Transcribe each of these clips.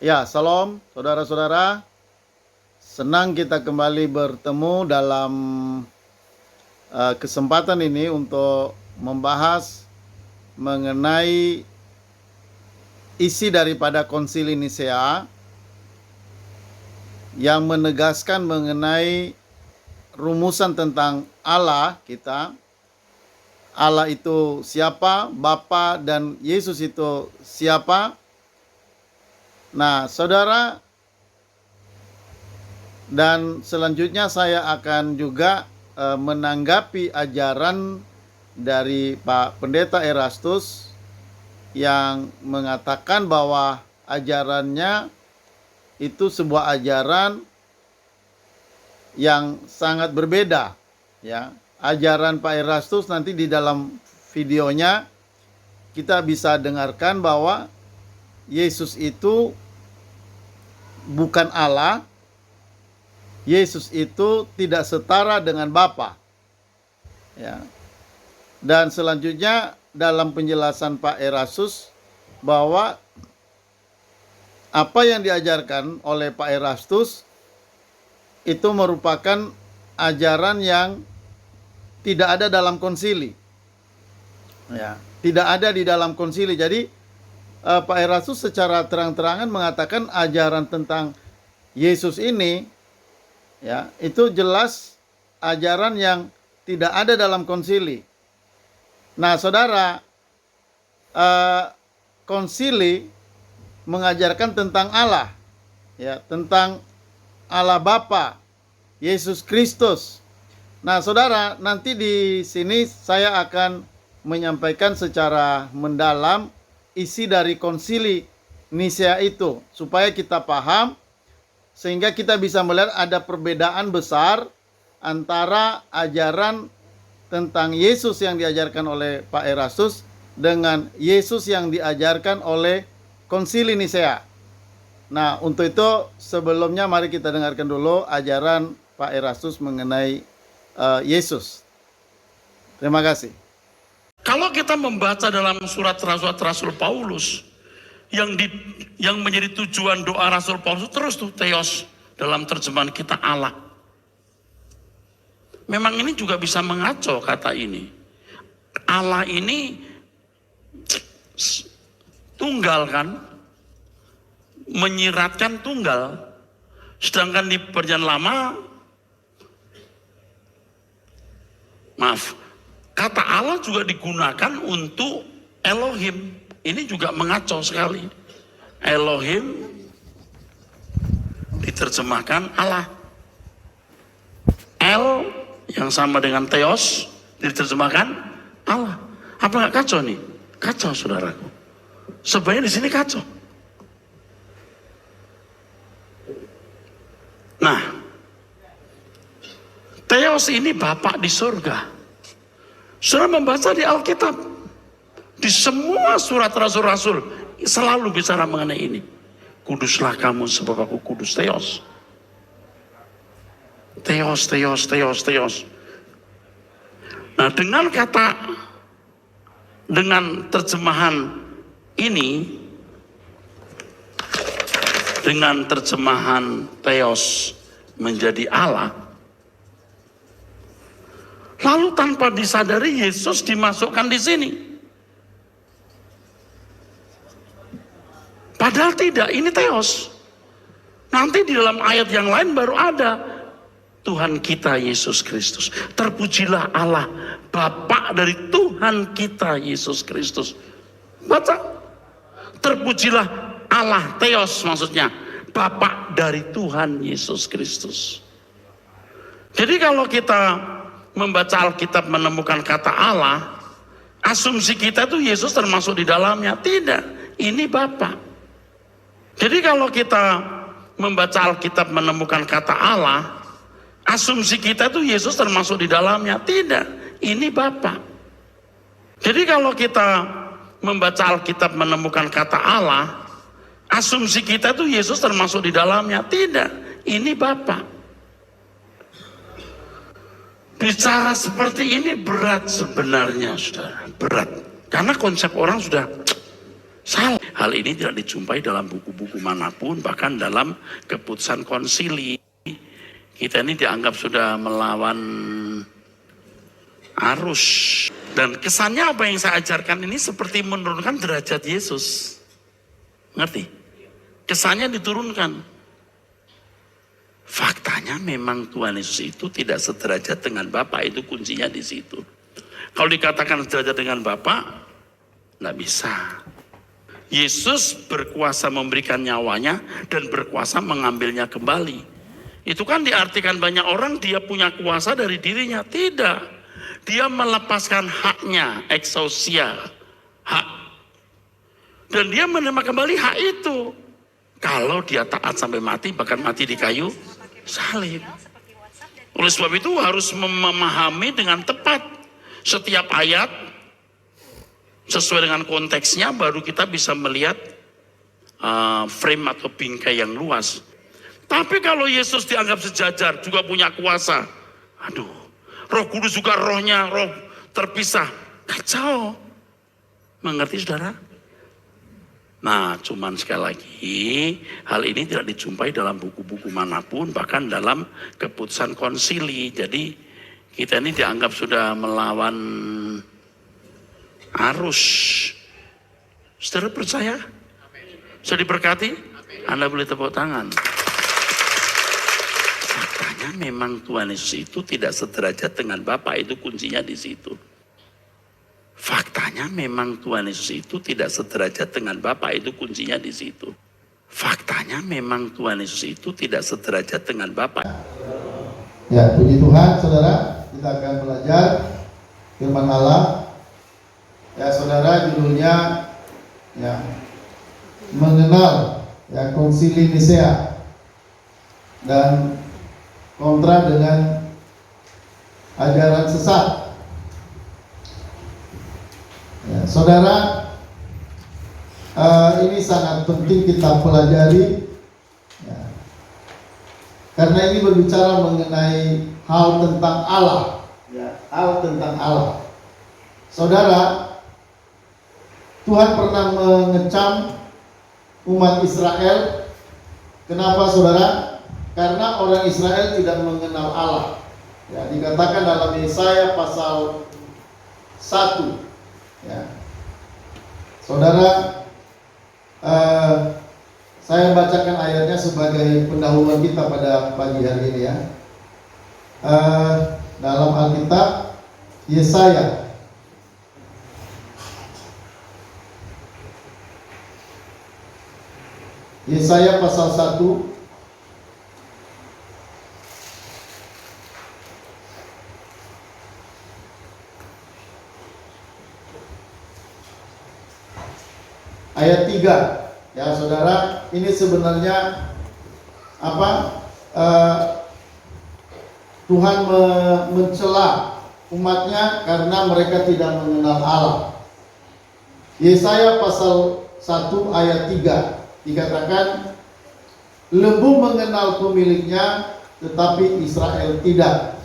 Ya, salam saudara-saudara. Senang kita kembali bertemu dalam kesempatan ini untuk membahas mengenai isi daripada Konsili Nisea yang menegaskan mengenai rumusan tentang Allah kita. Allah itu siapa, Bapa, dan Yesus itu siapa. Nah, saudara, dan selanjutnya saya akan juga menanggapi ajaran dari Pak Pendeta Erastus yang mengatakan bahwa ajarannya itu sebuah ajaran yang sangat berbeda, ya. Ajaran Pak Erastus nanti di dalam videonya kita bisa dengarkan bahwa Yesus itu bukan Allah. Yesus itu tidak setara dengan Bapa. Ya. Dan selanjutnya dalam penjelasan Pak Erastus bahwa apa yang diajarkan oleh Pak Erastus itu merupakan ajaran yang tidak ada dalam konsili. Ya, tidak ada di dalam konsili. Jadi Pak Erastus secara terang-terangan mengatakan ajaran tentang Yesus ini, ya, itu jelas ajaran yang tidak ada dalam konsili. Nah, saudara, konsili mengajarkan tentang Allah, ya, tentang Allah Bapa, Yesus Kristus. Nah, saudara, nanti di sini saya akan menyampaikan secara mendalam isi dari Konsili Nisea itu supaya kita paham, sehingga kita bisa melihat ada perbedaan besar antara ajaran tentang Yesus yang diajarkan oleh Pak Erastus dengan Yesus yang diajarkan oleh Konsili Nisea. Nah, untuk itu sebelumnya mari kita dengarkan dulu ajaran Pak Erastus mengenai Yesus. Terima kasih. Kalau kita membaca dalam surat Rasul Paulus, yang menjadi tujuan doa Rasul Paulus terus tuh theos, dalam terjemahan kita Allah. Memang ini juga bisa mengaco kata ini. Allah ini tunggal kan, menyiratkan tunggal. Sedangkan di Perjanjian Lama, kata Allah juga digunakan untuk Elohim. Ini juga mengacau sekali. Elohim diterjemahkan Allah. El yang sama dengan Theos diterjemahkan Allah. Apa nggak kacau nih? Kacau, saudaraku. Sebenarnya di sini kacau. Nah, Theos ini Bapak di surga. Saudara membaca di Alkitab, di semua surat rasul-rasul selalu bicara mengenai ini. Kuduslah kamu sebab aku kudus. Theos. Theos, Theos, Theos, Theos. Nah, dengan terjemahan ini, dengan terjemahan Theos menjadi Allah, lalu tanpa disadari Yesus dimasukkan di sini. Padahal tidak, ini Theos. Nanti di dalam ayat yang lain baru ada Tuhan kita Yesus Kristus. Terpujilah Allah, Bapa dari Tuhan kita Yesus Kristus. Baca. Terpujilah Allah, Theos maksudnya, Bapa dari Tuhan Yesus Kristus. Jadi kalau kita membaca Alkitab menemukan kata Allah, asumsi kita itu Yesus termasuk di dalamnya. Tidak, ini Bapa. Jadi kalau kita membaca Alkitab menemukan kata Allah, asumsi kita itu Yesus termasuk di dalamnya. Tidak, ini Bapa. Jadi kalau kita membaca Alkitab menemukan kata Allah, asumsi kita itu Yesus termasuk di dalamnya. Tidak, ini Bapa. Bicara seperti ini berat sebenarnya, saudara. Berat. Karena konsep orang sudah salah. Hal ini tidak dijumpai dalam buku-buku manapun, bahkan dalam keputusan konsili. Kita ini dianggap sudah melawan arus. Dan kesannya apa yang saya ajarkan ini seperti menurunkan derajat Yesus. Ngerti? Kesannya diturunkan. Faktanya memang Tuhan Yesus itu tidak sederajat dengan Bapa, itu kuncinya di situ. Kalau dikatakan sederajat dengan Bapa, nggak bisa. Yesus berkuasa memberikan nyawanya dan berkuasa mengambilnya kembali. Itu kan diartikan banyak orang dia punya kuasa dari dirinya. Tidak. Dia melepaskan haknya, exousia, hak. Dan dia menerima kembali hak itu. Kalau dia taat sampai mati, bahkan mati di kayu salib. Oleh sebab itu harus memahami dengan tepat setiap ayat sesuai dengan konteksnya, baru kita bisa melihat frame atau bingkai yang luas. Tapi kalau Yesus dianggap sejajar, juga punya kuasa, aduh, Roh Kudus juga rohnya, roh terpisah, kacau. Mengerti saudara? Nah, cuman sekali lagi, hal ini tidak dijumpai dalam buku-buku manapun, bahkan dalam keputusan konsili. Jadi kita ini dianggap sudah melawan arus. Saudara percaya? Sudah diberkati? Anda boleh tepuk tangan. Faktanya memang Tuhan Yesus itu tidak sederajat dengan Bapa, itu kuncinya di situ. Faktanya memang Tuhan Yesus itu tidak sederajat dengan Bapa, itu kuncinya di situ. Faktanya memang Tuhan Yesus itu tidak sederajat dengan Bapa. Ya, puji Tuhan, saudara. Kita akan belajar firman Allah. Ya, saudara, judulnya ya mengenal ya Konsili Nisea dan kontra dengan ajaran sesat. Ya, saudara, ini sangat penting kita pelajari ya, karena ini berbicara mengenai hal tentang Allah ya, hal tentang Allah. Saudara, Tuhan pernah mengecam umat Israel. Kenapa saudara? Karena orang Israel tidak mengenal Allah ya, dikatakan dalam Yesaya pasal 1 ya. Saudara, saya bacakan ayatnya sebagai pendahuluan kita pada pagi hari ini ya. Dalam Alkitab Yesaya pasal 1 ayat 3 ya saudara. Ini sebenarnya apa? Tuhan mencela umatnya karena mereka tidak mengenal Allah. Yesaya pasal 1 ayat 3 dikatakan, lembu mengenal pemiliknya tetapi Israel tidak.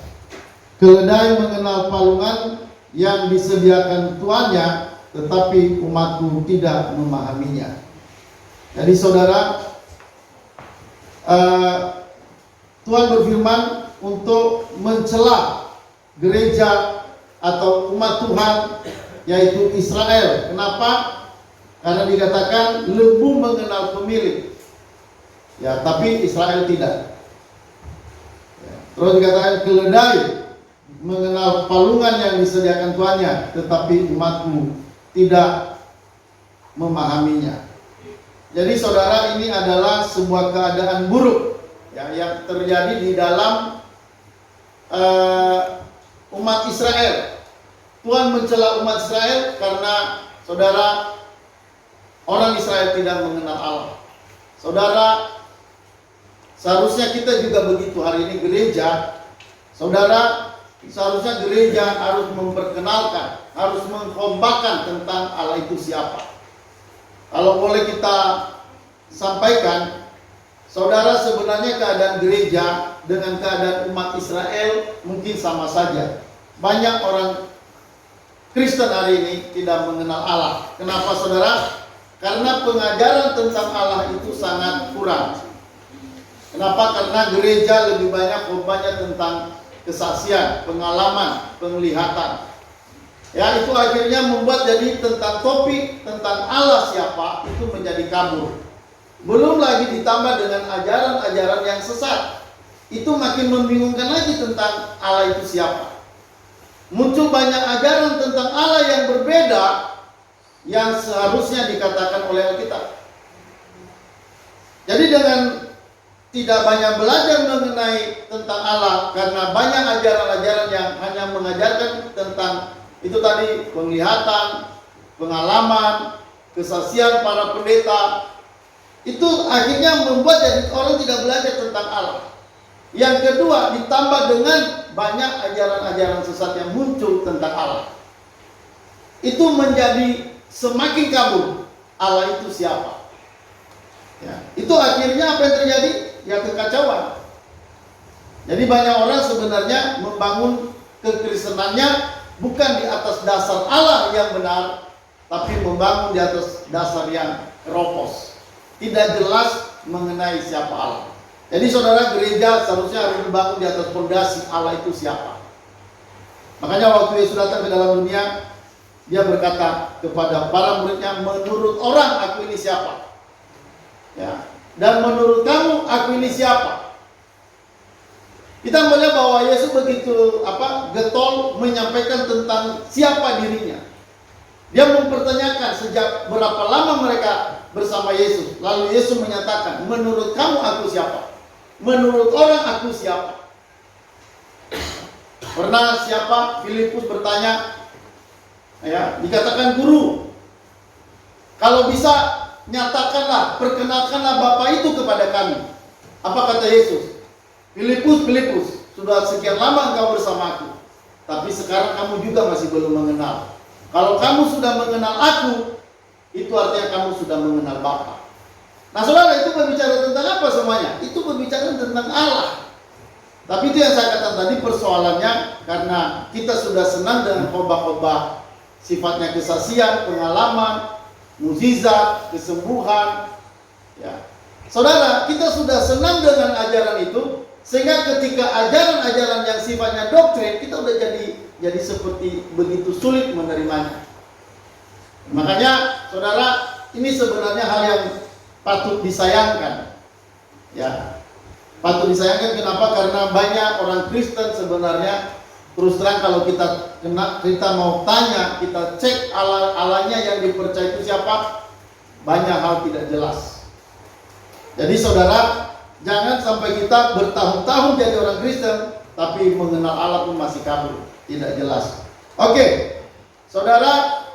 Keledai mengenal palungan yang disediakan tuannya, tetapi umatku tidak memahaminya. Jadi saudara, Tuhan berfirman untuk mencela gereja atau umat Tuhan, yaitu Israel. Kenapa? Karena dikatakan lembu mengenal pemilik, ya, tapi Israel tidak. Ya. Terus dikatakan keledai mengenal palungan yang disediakan tuannya, tetapi umatku tidak memahaminya. Jadi saudara, ini adalah sebuah keadaan buruk ya, yang terjadi di dalam umat Israel. Tuhan mencela umat Israel karena saudara, orang Israel tidak mengenal Allah. Saudara, seharusnya kita juga begitu hari ini gereja. Saudara, seharusnya gereja harus memperkenalkan, harus mengkhotbahkan tentang Allah itu siapa. Kalau boleh kita sampaikan, saudara, sebenarnya keadaan gereja dengan keadaan umat Israel mungkin sama saja. Banyak orang Kristen hari ini tidak mengenal Allah. Kenapa saudara? Karena pengajaran tentang Allah itu sangat kurang. Kenapa? Karena gereja lebih banyak khotbahnya tentang kesaksian, pengalaman, penglihatan. Ya, itu akhirnya membuat jadi tentang topik tentang Allah siapa itu menjadi kabur. Belum lagi ditambah dengan ajaran-ajaran yang sesat. Itu makin membingungkan lagi tentang Allah itu siapa. Muncul banyak ajaran tentang Allah yang berbeda yang seharusnya dikatakan oleh Alkitab. Jadi dengan tidak banyak belajar mengenai tentang Allah, karena banyak ajaran-ajaran yang hanya mengajarkan tentang itu tadi, penglihatan, pengalaman, kesaksian para pendeta, itu akhirnya membuat jadi orang tidak belajar tentang Allah. Yang kedua, ditambah dengan banyak ajaran-ajaran sesat yang muncul tentang Allah, itu menjadi semakin kabur Allah itu siapa. Ya, itu akhirnya apa yang terjadi? Ya, kekacauan. Jadi banyak orang sebenarnya membangun kekristenannya bukan di atas dasar Allah yang benar, tapi membangun di atas dasar yang keropos, tidak jelas mengenai siapa Allah. Jadi saudara, gereja seharusnya harus dibangun di atas fondasi Allah itu siapa. Makanya waktu Yesus datang ke dalam dunia, dia berkata kepada para muridnya, menurut orang aku ini siapa? Ya. Dan menurut kamu aku ini siapa? Kita melihat bahwa Yesus begitu getol menyampaikan tentang siapa dirinya. Dia mempertanyakan sejak berapa lama mereka bersama Yesus. Lalu Yesus menyatakan, menurut kamu aku siapa? Menurut orang aku siapa? Pernah siapa? Filipus bertanya, ya, dikatakan guru, kalau bisa nyatakanlah, perkenalkanlah Bapa itu kepada kami. Apa kata Yesus? Filipus, sudah sekian lama engkau bersamaku, tapi sekarang kamu juga masih belum mengenal. Kalau kamu sudah mengenal aku, itu artinya kamu sudah mengenal Bapa. Nah saudara, itu berbicara tentang apa semuanya? Itu berbicara tentang Allah. Tapi itu yang saya katakan tadi, persoalannya karena kita sudah senang dengan khotbah-khotbah sifatnya kesaksian, pengalaman, mukjizat, kesembuhan. Ya. Saudara, kita sudah senang dengan ajaran itu, sehingga ketika ajaran-ajaran yang sifatnya doktrin, kita udah jadi seperti begitu sulit menerimanya. Makanya, saudara, ini sebenarnya hal yang patut disayangkan. Ya, patut disayangkan. Kenapa? Karena banyak orang Kristen sebenarnya, terus terang kalau kita mau tanya, kita cek Allahnya yang dipercaya itu siapa, banyak hal tidak jelas. Jadi saudara, jangan sampai kita bertahun-tahun jadi orang Kristen, tapi mengenal Allah pun masih kabur, tidak jelas. Oke, saudara,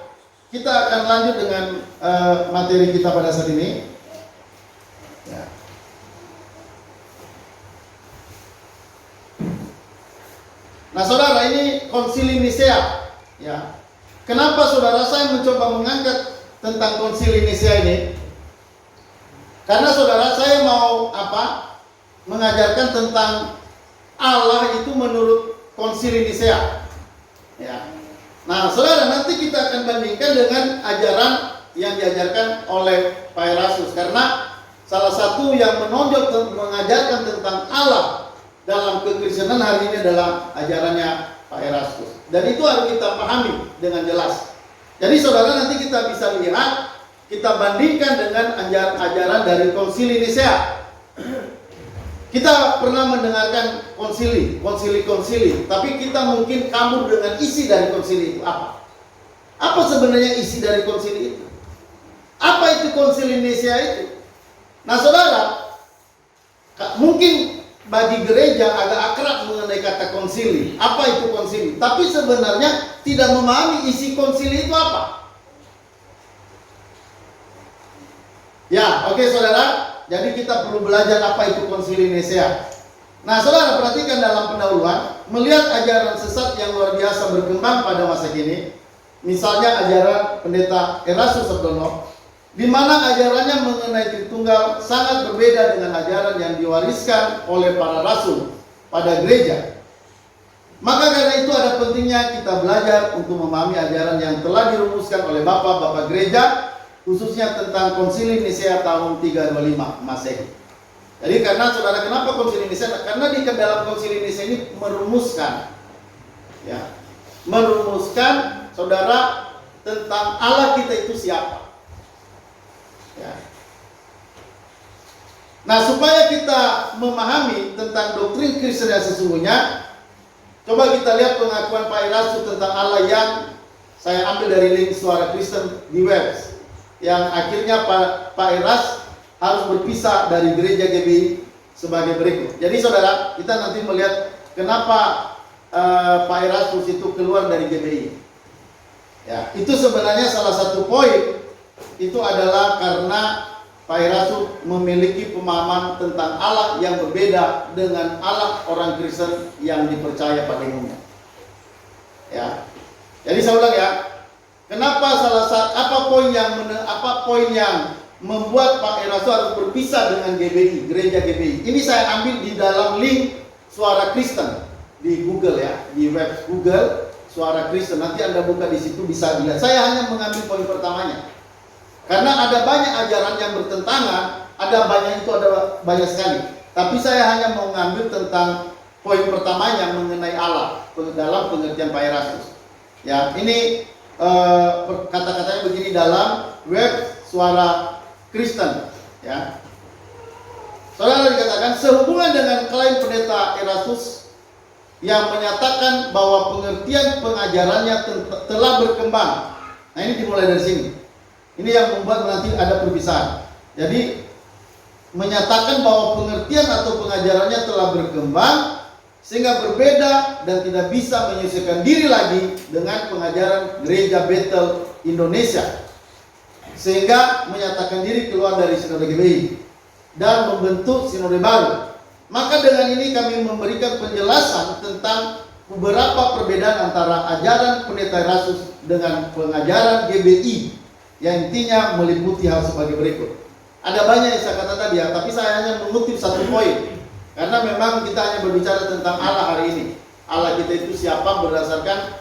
kita akan lanjut dengan materi kita pada saat ini. Ya. Nah saudara, ini konsili Nisea. Ya. Kenapa saudara saya mencoba mengangkat tentang konsili Nisea ini? Karena saudara saya mau mengajarkan tentang Allah itu menurut konsili Nisea. Ya. Nah saudara, nanti kita akan bandingkan dengan ajaran yang diajarkan oleh Pak Erastus. Karena salah satu yang menonjol mengajarkan tentang Allah dalam kekristenan hari ini adalah ajarannya Pak Erastus. Dan itu harus kita pahami dengan jelas. Jadi saudara, nanti kita bisa lihat, kita bandingkan dengan ajaran dari konsili Nisea. Kita pernah mendengarkan konsili, tapi kita mungkin kabur dengan isi dari konsili itu apa? Apa sebenarnya isi dari konsili itu? Apa itu konsili Nisea itu? Nah saudara, mungkin bagi gereja agak akrab mengenai kata konsili. Apa itu konsili? Tapi sebenarnya tidak memahami isi konsili itu apa. Ya, oke saudara. Jadi kita perlu belajar apa itu konsili Nisea. Nah saudara, perhatikan dalam pendahuluan, melihat ajaran sesat yang luar biasa berkembang pada masa kini. Misalnya ajaran pendeta Erastus Sabdono, di mana ajarannya mengenai Tritunggal sangat berbeda dengan ajaran yang diwariskan oleh para rasul pada gereja. Maka karena itu ada pentingnya kita belajar untuk memahami ajaran yang telah dirumuskan oleh bapak-bapak gereja khususnya tentang Konsili Nisea tahun 325 Masehi. Jadi karena saudara, kenapa Konsili Nisea? Karena di dalam Konsili Nisea ini merumuskan, ya, merumuskan saudara tentang Allah kita itu siapa. Ya. Nah, supaya kita memahami tentang doktrin Kristen yang sesungguhnya, coba kita lihat pengakuan Pak Erastus tentang Allah yang saya ambil dari link Suara Kristen di web, yang akhirnya Pak Eras harus berpisah dari gereja GBI sebagai berikut. Jadi saudara, kita nanti melihat kenapa Pak Erastus itu keluar dari GBI. Ya, itu sebenarnya salah satu poin itu adalah karena Pak Erastus memiliki pemahaman tentang Allah yang berbeda dengan Allah orang Kristen yang dipercaya pada umumnya. Ya. Jadi saya ulang ya, kenapa apa poin yang membuat Pak Erastus harus berpisah dengan GBI, gereja GBI. Ini saya ambil di dalam link Suara Kristen di Google ya, di web Google Suara Kristen. Nanti Anda buka di situ bisa dilihat. Saya hanya mengambil poin pertamanya. Karena ada banyak ajaran yang bertentangan, ada banyak sekali. Tapi saya hanya mau mengambil tentang poin pertamanya mengenai Allah dalam pengertian Pak Erastus. Ya, ini kata-katanya begini dalam web Suara Kristen. Ya, saudara, dikatakan sehubungan dengan klaim pendeta Erastus yang menyatakan bahwa pengertian pengajarannya telah berkembang. Nah, ini dimulai dari sini. Ini yang membuat nanti ada perpisahan. Jadi menyatakan bahwa pengertian atau pengajarannya telah berkembang sehingga berbeda dan tidak bisa menyesuaikan diri lagi dengan pengajaran Gereja Bethel Indonesia, sehingga menyatakan diri keluar dari Sinode GBI dan membentuk Sinode baru. Maka dengan ini kami memberikan penjelasan tentang beberapa perbedaan antara ajaran pendeta Erastus dengan pengajaran GBI, yang intinya meliputi hal sebagai berikut. Ada banyak yang saya katakan tadi ya, tapi saya hanya mengutip satu poin. Karena memang kita hanya berbicara tentang Allah hari ini. Allah kita itu siapa berdasarkan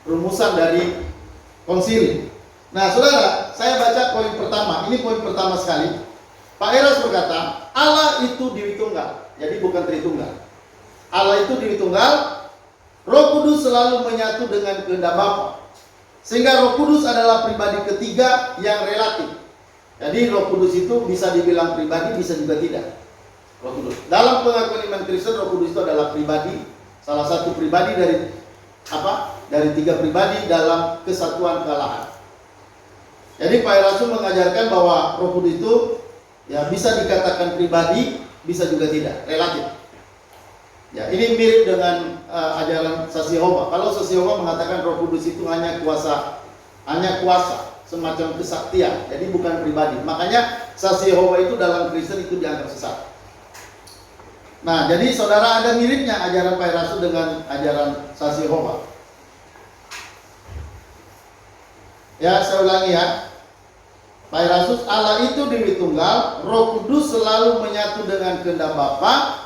rumusan dari konsili. Nah saudara, saya baca poin pertama. Ini poin pertama sekali. Pak Eras berkata, Allah itu diri tunggal. Jadi bukan tritunggal. Allah itu diri tunggal. Roh Kudus selalu menyatu dengan kehendak Bapa. Sehingga Roh Kudus adalah pribadi ketiga yang relatif. Jadi Roh Kudus itu bisa dibilang pribadi, bisa juga tidak. Roh Kudus. Dalam pengakuan iman Kristen, Roh Kudus itu adalah pribadi, salah satu pribadi dari Dari tiga pribadi dalam kesatuan kealahan. Jadi Pak Erastus mengajarkan bahwa Roh Kudus itu ya bisa dikatakan pribadi, bisa juga tidak, relatif. Ya, ini mirip dengan ajaran Saksi Yehova. Kalau Saksi Yehova mengatakan Roh Kudus itu hanya kuasa, semacam kesaktian, jadi bukan pribadi. Makanya Saksi Yehova itu dalam Kristen itu dianggap sesat. Nah, jadi saudara, ada miripnya ajaran Pak Erastus dengan ajaran Saksi Yehova. Ya, saya ulangi ya. Pak Erastus, Allah itu diri tunggal, Roh Kudus selalu menyatu dengan kehendak Bapa.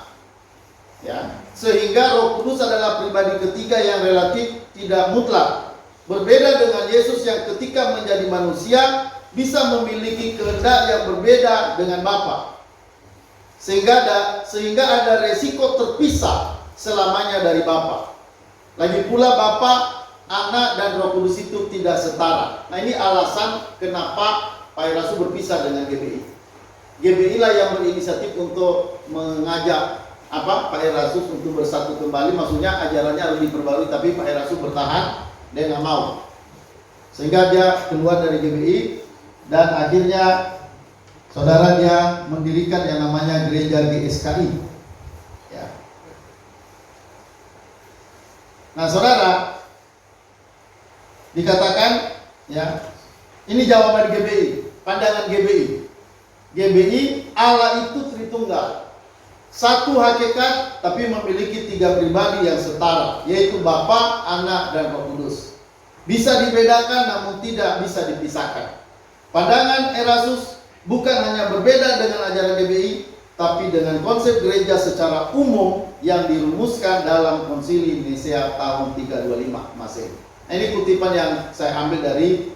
Ya, sehingga Roh Kudus adalah pribadi ketiga yang relatif tidak mutlak. Berbeda dengan Yesus yang ketika menjadi manusia bisa memiliki kehendak yang berbeda dengan Bapa. Sehingga ada resiko terpisah selamanya dari Bapa. Lagi pula Bapa, Anak dan Roh Kudus itu tidak setara. Nah, ini alasan kenapa Pak Erastus berpisah dengan GBI. GBI lah yang berinisiatif untuk mengajak Pak Erastus untuk bersatu kembali, maksudnya ajarannya harus diperbarui, tapi Pak Erastus bertahan, dia nggak mau, sehingga dia keluar dari GBI dan akhirnya saudara dia mendirikan yang namanya Gereja GSKI. Ya. Nah saudara, dikatakan ya, ini jawaban GBI, pandangan GBI. GBI, Allah itu Tritunggal. Satu hakikat tapi memiliki tiga pribadi yang setara, yaitu Bapa, Anak, dan Roh Kudus. Bisa dibedakan namun tidak bisa dipisahkan. Pandangan Erastus bukan hanya berbeda dengan ajaran GBI, tapi dengan konsep gereja secara umum yang dirumuskan dalam Konsili Nisea tahun 325 Masehi. Nah, ini kutipan yang saya ambil dari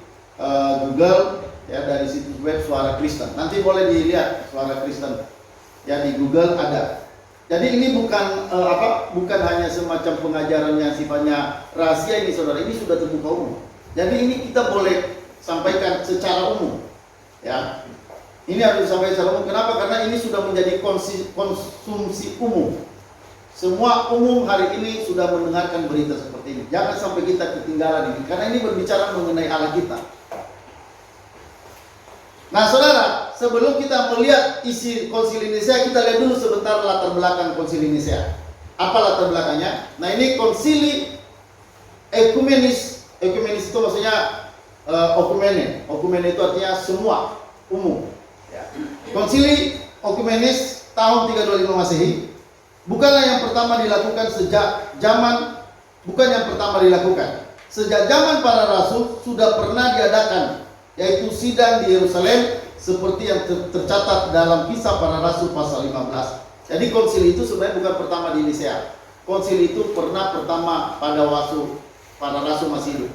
Google ya, dari situs web Suara Kristen. Nanti boleh dilihat Suara Kristen. Ya, di Google ada. Jadi ini bukan bukan hanya semacam pengajaran yang sifatnya rahasia ini saudara, ini sudah terbuka umum. Jadi ini kita boleh sampaikan secara umum. Ya. Ini harus disampaikan secara umum. Kenapa? Karena ini sudah menjadi konsumsi umum. Semua umum hari ini sudah mendengarkan berita seperti ini. Jangan sampai kita ketinggalan ini, karena ini berbicara mengenai Allah kita. Nah saudara, sebelum kita melihat isi konsili Nicea, kita lihat dulu sebentar latar belakang konsili Nicea. Apa latar belakangnya? Nah ini konsili ekumenis. Ekumenis itu maksudnya okumene. Okumene itu artinya semua, umum. Ya. Konsili ekumenis tahun 325 Masehi bukanlah yang pertama dilakukan sejak zaman, bukan yang pertama dilakukan. Sejak zaman para rasul sudah pernah diadakan, yaitu sidang di Yerusalem seperti yang tercatat dalam Kisah Para Rasul pasal 15. Jadi konsili itu sebenarnya bukan pertama di Nicea. Konsili itu pernah pertama pada waktu para rasul masih hidup.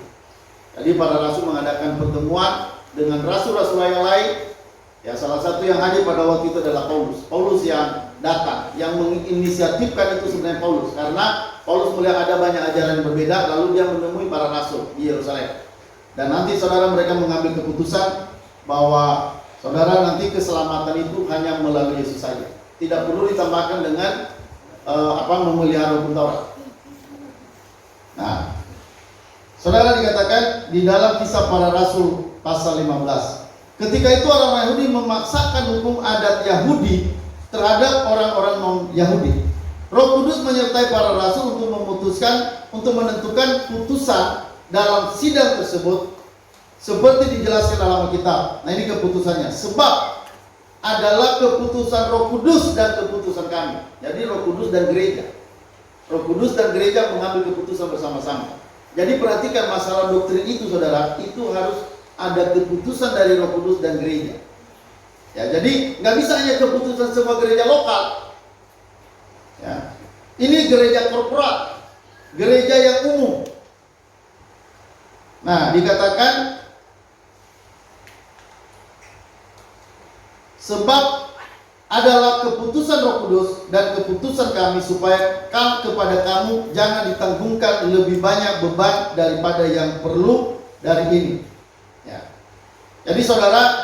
Jadi para rasul mengadakan pertemuan dengan rasul-rasul yang lain. Ya, salah satu yang hadir pada waktu itu adalah Paulus. Paulus yang datang, yang menginisiatifkan itu sebenarnya Paulus, karena Paulus melihat ada banyak ajaran yang berbeda, lalu dia menemui para rasul di Yerusalem. Dan nanti saudara mereka mengambil keputusan bahwa saudara nanti keselamatan itu hanya melalui Yesus saja. Tidak perlu ditambahkan dengan memelihara hukum Taurat. Nah, saudara dikatakan di dalam Kisah Para Rasul pasal 15. Ketika itu orang Yahudi memaksakan hukum adat Yahudi terhadap orang-orang non-Yahudi. Roh Kudus menyertai para rasul untuk menentukan putusan dalam sidang tersebut seperti dijelaskan dalam Alkitab. Nah ini keputusannya. Sebab adalah keputusan Roh Kudus dan keputusan kami. Jadi Roh Kudus dan gereja. Roh Kudus dan gereja mengambil keputusan bersama-sama. Jadi perhatikan masalah doktrin itu saudara, itu harus ada keputusan dari Roh Kudus dan gereja. Ya, jadi nggak bisa hanya keputusan semua gereja lokal. Ya. Ini gereja korporat, gereja yang umum. Nah, dikatakan sebab adalah keputusan Roh Kudus dan keputusan kami supaya kepada kamu jangan ditanggungkan lebih banyak beban daripada yang perlu dari ini. Ya. Jadi saudara,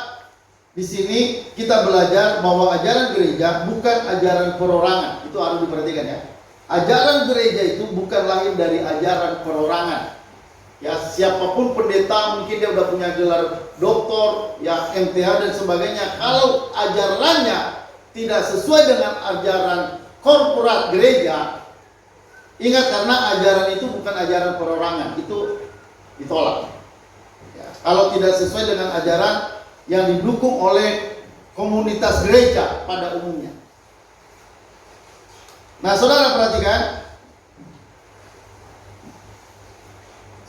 di sini kita belajar bahwa ajaran gereja bukan ajaran perorangan. Itu harus diperhatikan ya. Ajaran gereja itu bukan lahir dari ajaran perorangan. Ya, siapapun pendeta, mungkin dia udah punya gelar doktor, ya MTH dan sebagainya. Kalau ajarannya tidak sesuai dengan ajaran korporat gereja, ingat, karena ajaran itu bukan ajaran perorangan, itu ditolak. Ya, kalau tidak sesuai dengan ajaran yang didukung oleh komunitas gereja pada umumnya. Nah, saudara perhatikan.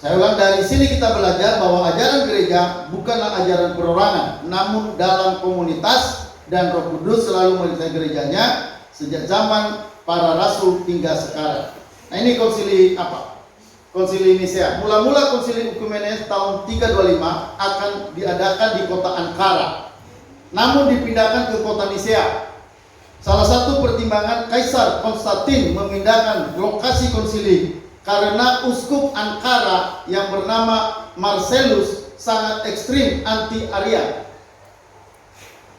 Saya ulang, dari sini kita belajar bahwa ajaran gereja bukanlah ajaran perorangan, namun dalam komunitas, dan Roh Kudus selalu menyertai gerejanya sejak zaman para rasul hingga sekarang. Nah, ini konsili apa? Konsili Nicea. Mula-mula konsili Ekumenes tahun 325 akan diadakan di kota Ankara, namun dipindahkan ke kota Nicea. Salah satu pertimbangan Kaisar Konstantin memindahkan lokasi konsili karena uskup Ankara yang bernama Marcellus sangat ekstrim anti-Arian.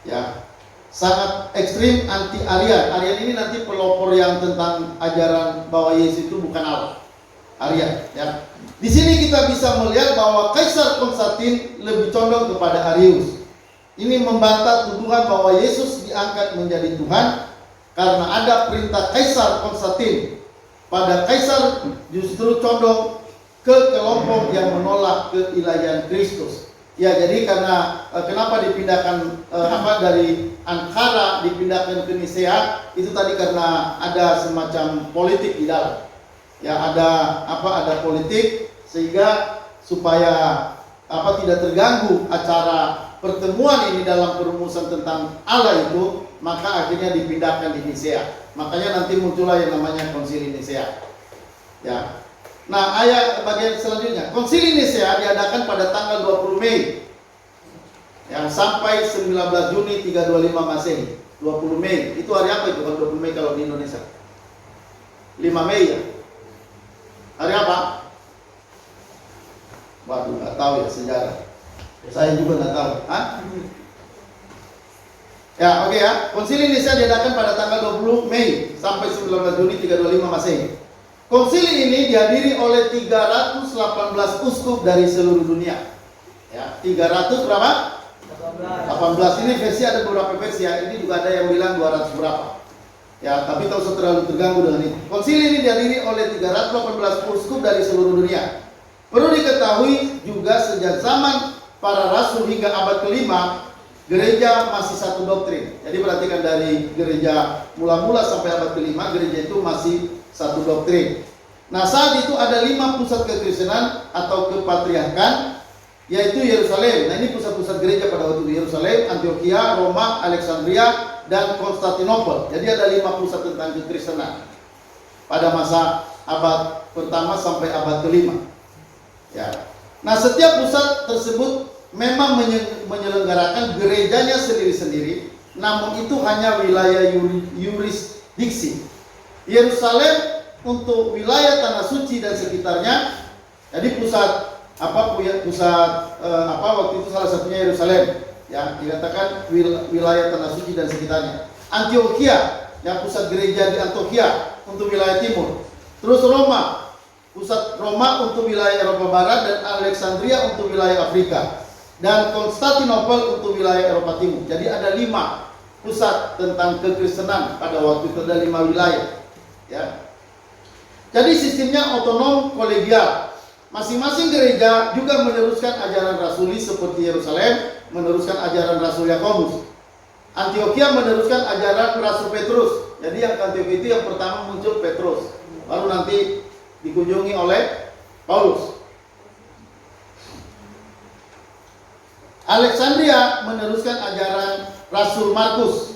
Ya, sangat ekstrim anti-Arian. Arian ini nanti pelopor yang tentang ajaran bahwa Yesus itu bukan Allah. Arian, ya. Di sini kita bisa melihat bahwa Kaisar Konstantin lebih condong kepada Arius. Ini membantah tuduhan bahwa Yesus diangkat menjadi Tuhan karena ada perintah Kaisar Konstantin. Pada Kaisar justru condong ke kelompok yang menolak keilahian Kristus. Ya, jadi karena kenapa dipindahkan dari Ankara dipindahkan ke Nicea itu tadi karena ada semacam politik di dalam. Ya, ada politik sehingga supaya tidak terganggu acara pertemuan ini dalam perumusan tentang Allah itu, maka akhirnya dipindahkan di Nicea. Makanya nanti muncullah yang namanya Konsili Nicea. Ya. Nah, ayat bagian selanjutnya, Konsili Nicea diadakan pada tanggal 20 Mei yang sampai 19 Juni 325 Masehi, 20 Mei. Itu hari apa itu kalau 20 Mei kalau di Indonesia? 5 Mei ya. Hari apa? Waduh, nggak tahu ya sejarah. Saya juga nggak tahu. Hah? Ya, oke ya. Konsili Nicea diadakan pada tanggal 20 Mei sampai 19 Juni 325 Masehi. Konsili ini dihadiri oleh 318 uskup dari seluruh dunia. Ya, 300 berapa? 18. Ini versi, ada beberapa versi ya. Ini juga ada yang bilang 200 berapa. Ya, tapi tak usah terlalu terganggu dengan ini. Konsili ini dihadiri oleh 318 uskup dari seluruh dunia. Perlu diketahui juga sejak zaman para rasul hingga abad kelima, gereja masih satu doktrin. Jadi perhatikan dari gereja mula-mula sampai abad kelima, gereja itu masih satu doktrin. Nah, saat itu ada 5 pusat kekristenan atau kepatriarkan, yaitu Yerusalem. Nah, ini pusat-pusat gereja pada waktu itu: Yerusalem, Antioquia, Roma, Alexandria, dan Konstantinopel. Jadi ada 5 pusat tentang kekristenan pada masa abad pertama sampai abad kelima. Ya. Nah, setiap pusat tersebut memang menyelenggarakan gerejanya sendiri-sendiri, namun itu hanya wilayah yurisdiksi. Yerusalem untuk wilayah tanah suci dan sekitarnya. Jadi pusat waktu itu salah satunya Yerusalem, ya, dikatakan wilayah tanah suci dan sekitarnya. Antioquia, yang pusat gereja di Antioquia untuk wilayah timur. Terus Roma, pusat Roma untuk wilayah Eropa Barat, dan Alexandria untuk wilayah Afrika, dan Konstantinopel untuk wilayah Eropa Timur. Jadi ada 5 pusat tentang kekristenan pada waktu itu, ada 5 wilayah. Ya. Jadi sistemnya otonom kolegial. Masing-masing gereja juga meneruskan ajaran rasuli seperti Yerusalem meneruskan ajaran Rasul Yakobus. Antioquia meneruskan ajaran Rasul Petrus. Jadi yang Antioquia itu yang pertama muncul Petrus, baru nanti dikunjungi oleh Paulus. Alexandria meneruskan ajaran Rasul Markus.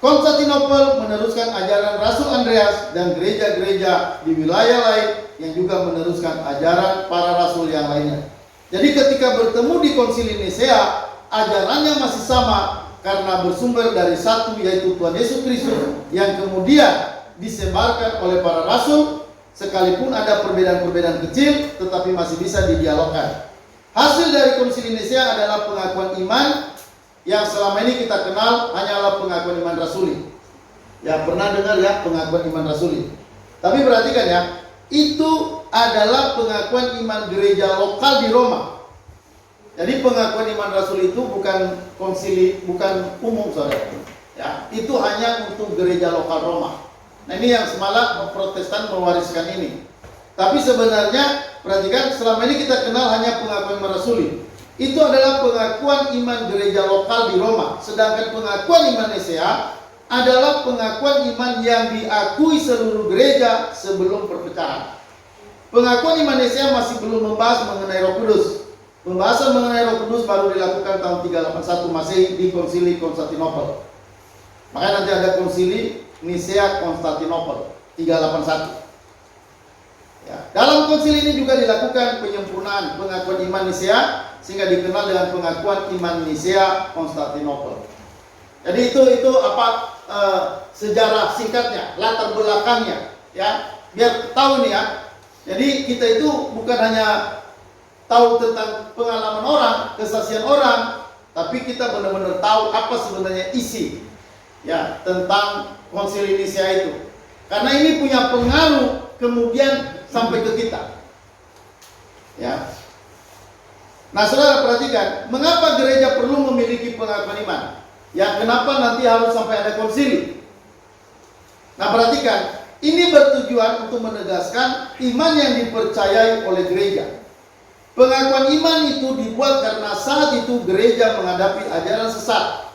Konstantinopel meneruskan ajaran Rasul Andreas, dan gereja-gereja di wilayah lain yang juga meneruskan ajaran para rasul yang lainnya. Jadi ketika bertemu di Konsili Nicea, ajarannya masih sama karena bersumber dari satu, yaitu Tuhan Yesus Kristus, yang kemudian disebarkan oleh para rasul. Sekalipun ada perbedaan-perbedaan kecil, tetapi masih bisa didialogkan. Hasil dari Konsili Nicea adalah pengakuan iman yang selama ini kita kenal hanyalah pengakuan iman rasuli. Ya, pernah dengar ya pengakuan iman rasuli. Tapi perhatikan ya, itu adalah pengakuan iman gereja lokal di Roma. Jadi pengakuan iman rasuli itu bukan konsili, bukan umum, saudara. Ya, itu hanya untuk gereja lokal Roma. Nah, ini yang semalam Protestan mewariskan ini. Tapi sebenarnya perhatikan, selama ini kita kenal hanya pengakuan iman rasuli. Itu adalah pengakuan iman gereja lokal di Roma. Sedangkan pengakuan iman Nicea adalah pengakuan iman yang diakui seluruh gereja sebelum perpecahan. Pengakuan iman Nicea masih belum membahas mengenai Roh Kudus. Pembahasan mengenai Roh Kudus baru dilakukan tahun 381 Masehi di Konsili Konstantinopel. Makanya nanti ada Konsili Nicea Konstantinopel 381. Ya. Dalam konsili ini juga dilakukan penyempurnaan pengakuan iman Nicea sehingga dikenal dengan pengakuan iman Nicea Konstantinopel. Jadi itu sejarah singkatnya, latar belakangnya, ya, biar tahu nih ya. Jadi kita itu bukan hanya tahu tentang pengalaman orang, kesaksian orang, tapi kita benar-benar tahu apa sebenarnya isi, ya, tentang konsili Nicea itu. Karena ini punya pengaruh kemudian sampai ke kita. Ya. Nah, saudara perhatikan, mengapa gereja perlu memiliki pengakuan iman? Ya, kenapa nanti harus sampai ada konsili? Nah, perhatikan, ini bertujuan untuk menegaskan iman yang dipercayai oleh gereja. Pengakuan iman itu dibuat karena saat itu gereja menghadapi ajaran sesat.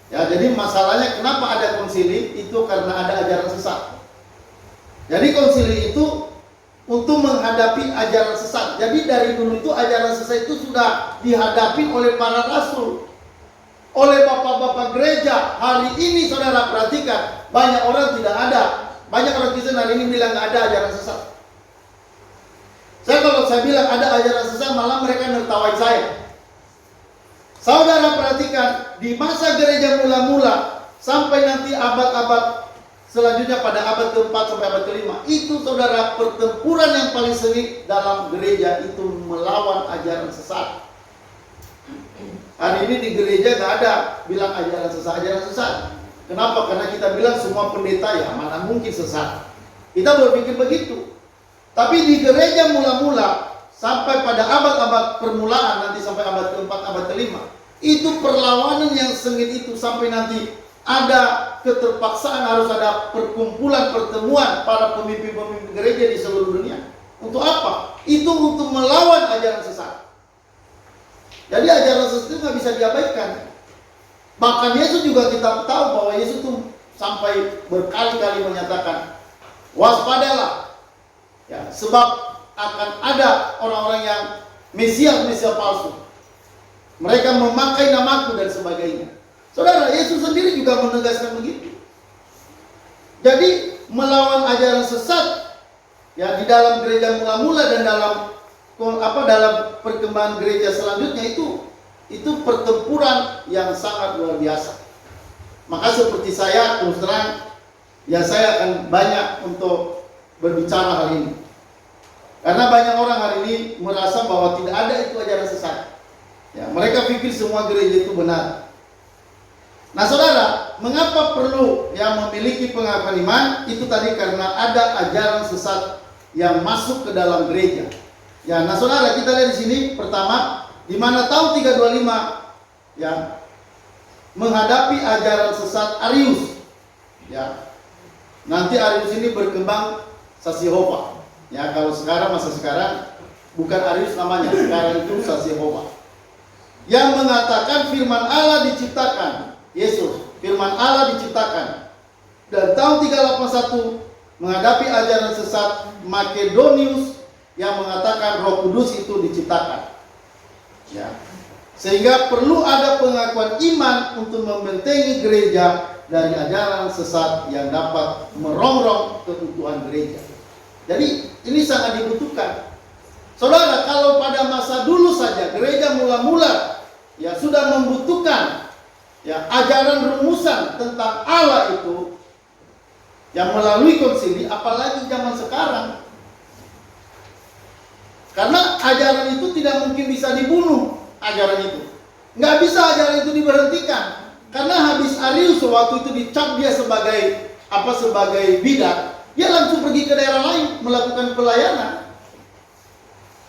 Ya, jadi masalahnya kenapa ada konsili? Itu karena ada ajaran sesat. Jadi konsili itu untuk menghadapi ajaran sesat. Jadi dari dulu itu ajaran sesat itu sudah dihadapi oleh para rasul, oleh bapak-bapak gereja. Hari ini saudara perhatikan, banyak orang tidak ada, banyak orang Kristen hari ini bilang nggak ada ajaran sesat. Kalau saya bilang ada ajaran sesat, malah mereka nertawain saya. Saudara perhatikan, di masa gereja mula-mula sampai nanti abad-abad selanjutnya pada abad ke-4 sampai abad ke-5, itu saudara pertempuran yang paling sengit dalam gereja itu melawan ajaran sesat. Hari ini di gereja gak ada bilang ajaran sesat. Kenapa? Karena kita bilang semua pendeta ya mana mungkin sesat. Kita berpikir begitu. Tapi di gereja mula-mula sampai pada abad-abad permulaan nanti sampai abad ke-4, abad ke-5, itu perlawanan yang sengit itu sampai nanti ada keterpaksaan harus ada perkumpulan pertemuan para pemimpin-pemimpin gereja di seluruh dunia. Untuk apa? Itu untuk melawan ajaran sesat. Jadi ajaran sesat itu nggak bisa diabaikan. Bahkan Yesus juga kita tahu bahwa Yesus itu sampai berkali-kali menyatakan, waspadalah, ya, sebab akan ada orang-orang yang Mesias palsu. Mereka memakai namaku dan sebagainya. Saudara, Yesus sendiri juga menegaskan begitu. Jadi melawan ajaran sesat ya di dalam gereja mula-mula dan dalam perkembangan gereja selanjutnya itu pertempuran yang sangat luar biasa. Maka seperti saya terus terang ya saya akan banyak untuk berbicara hal ini. Karena banyak orang hari ini merasa bahwa tidak ada itu ajaran sesat. Ya, mereka pikir semua gereja itu benar. Nah saudara, mengapa perlu yang memiliki pengakuan iman? Itu tadi karena ada ajaran sesat yang masuk ke dalam gereja. Ya, nah saudara, kita lihat di sini pertama, di mana tahun 325 ya menghadapi ajaran sesat Arius. Ya. Nanti Arius ini berkembang Sasihopa. Ya, kalau sekarang masa sekarang bukan Arius namanya, sekarang itu Sasihopa. Yang mengatakan firman Allah diciptakan. Yesus, firman Allah diciptakan. Dan tahun 381 menghadapi ajaran sesat Makedonius yang mengatakan Roh Kudus itu diciptakan. Ya. Sehingga perlu ada pengakuan iman untuk membentengi gereja dari ajaran sesat yang dapat merongrong keutuhan gereja. Jadi ini sangat dibutuhkan. Saudara, kalau pada masa dulu saja gereja mula-mula ya sudah membutuhkan ya ajaran rumusan tentang Allah itu yang melalui konsili, apalagi zaman sekarang. Karena ajaran itu tidak mungkin bisa dibunuh, ajaran itu. Nggak bisa ajaran itu diberhentikan. Karena habis Arius waktu itu dicap dia sebagai bidat, dia langsung pergi ke daerah lain melakukan pelayanan.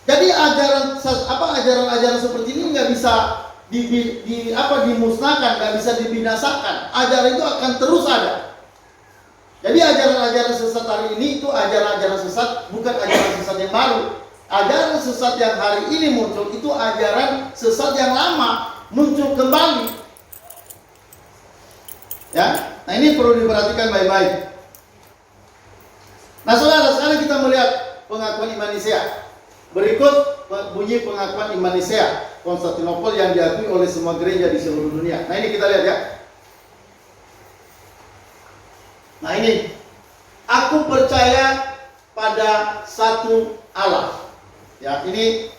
Jadi ajaran-ajaran seperti ini nggak bisa dimusnahkan, nggak bisa dibinasakan. Ajaran itu akan terus ada. Jadi ajaran-ajaran sesat hari ini itu ajaran-ajaran sesat, bukan ajaran sesat yang baru. Ajaran sesat yang hari ini muncul itu ajaran sesat yang lama muncul kembali. Ya, nah ini perlu diperhatikan baik-baik. Nah saudara, sekarang kita melihat pengakuan iman Nisea. Berikut bunyi pengakuan iman Nisea Konstantinopel yang diakui oleh semua gereja di seluruh dunia. Nah ini kita lihat ya. Nah ini, aku percaya pada satu Allah. Ya, ini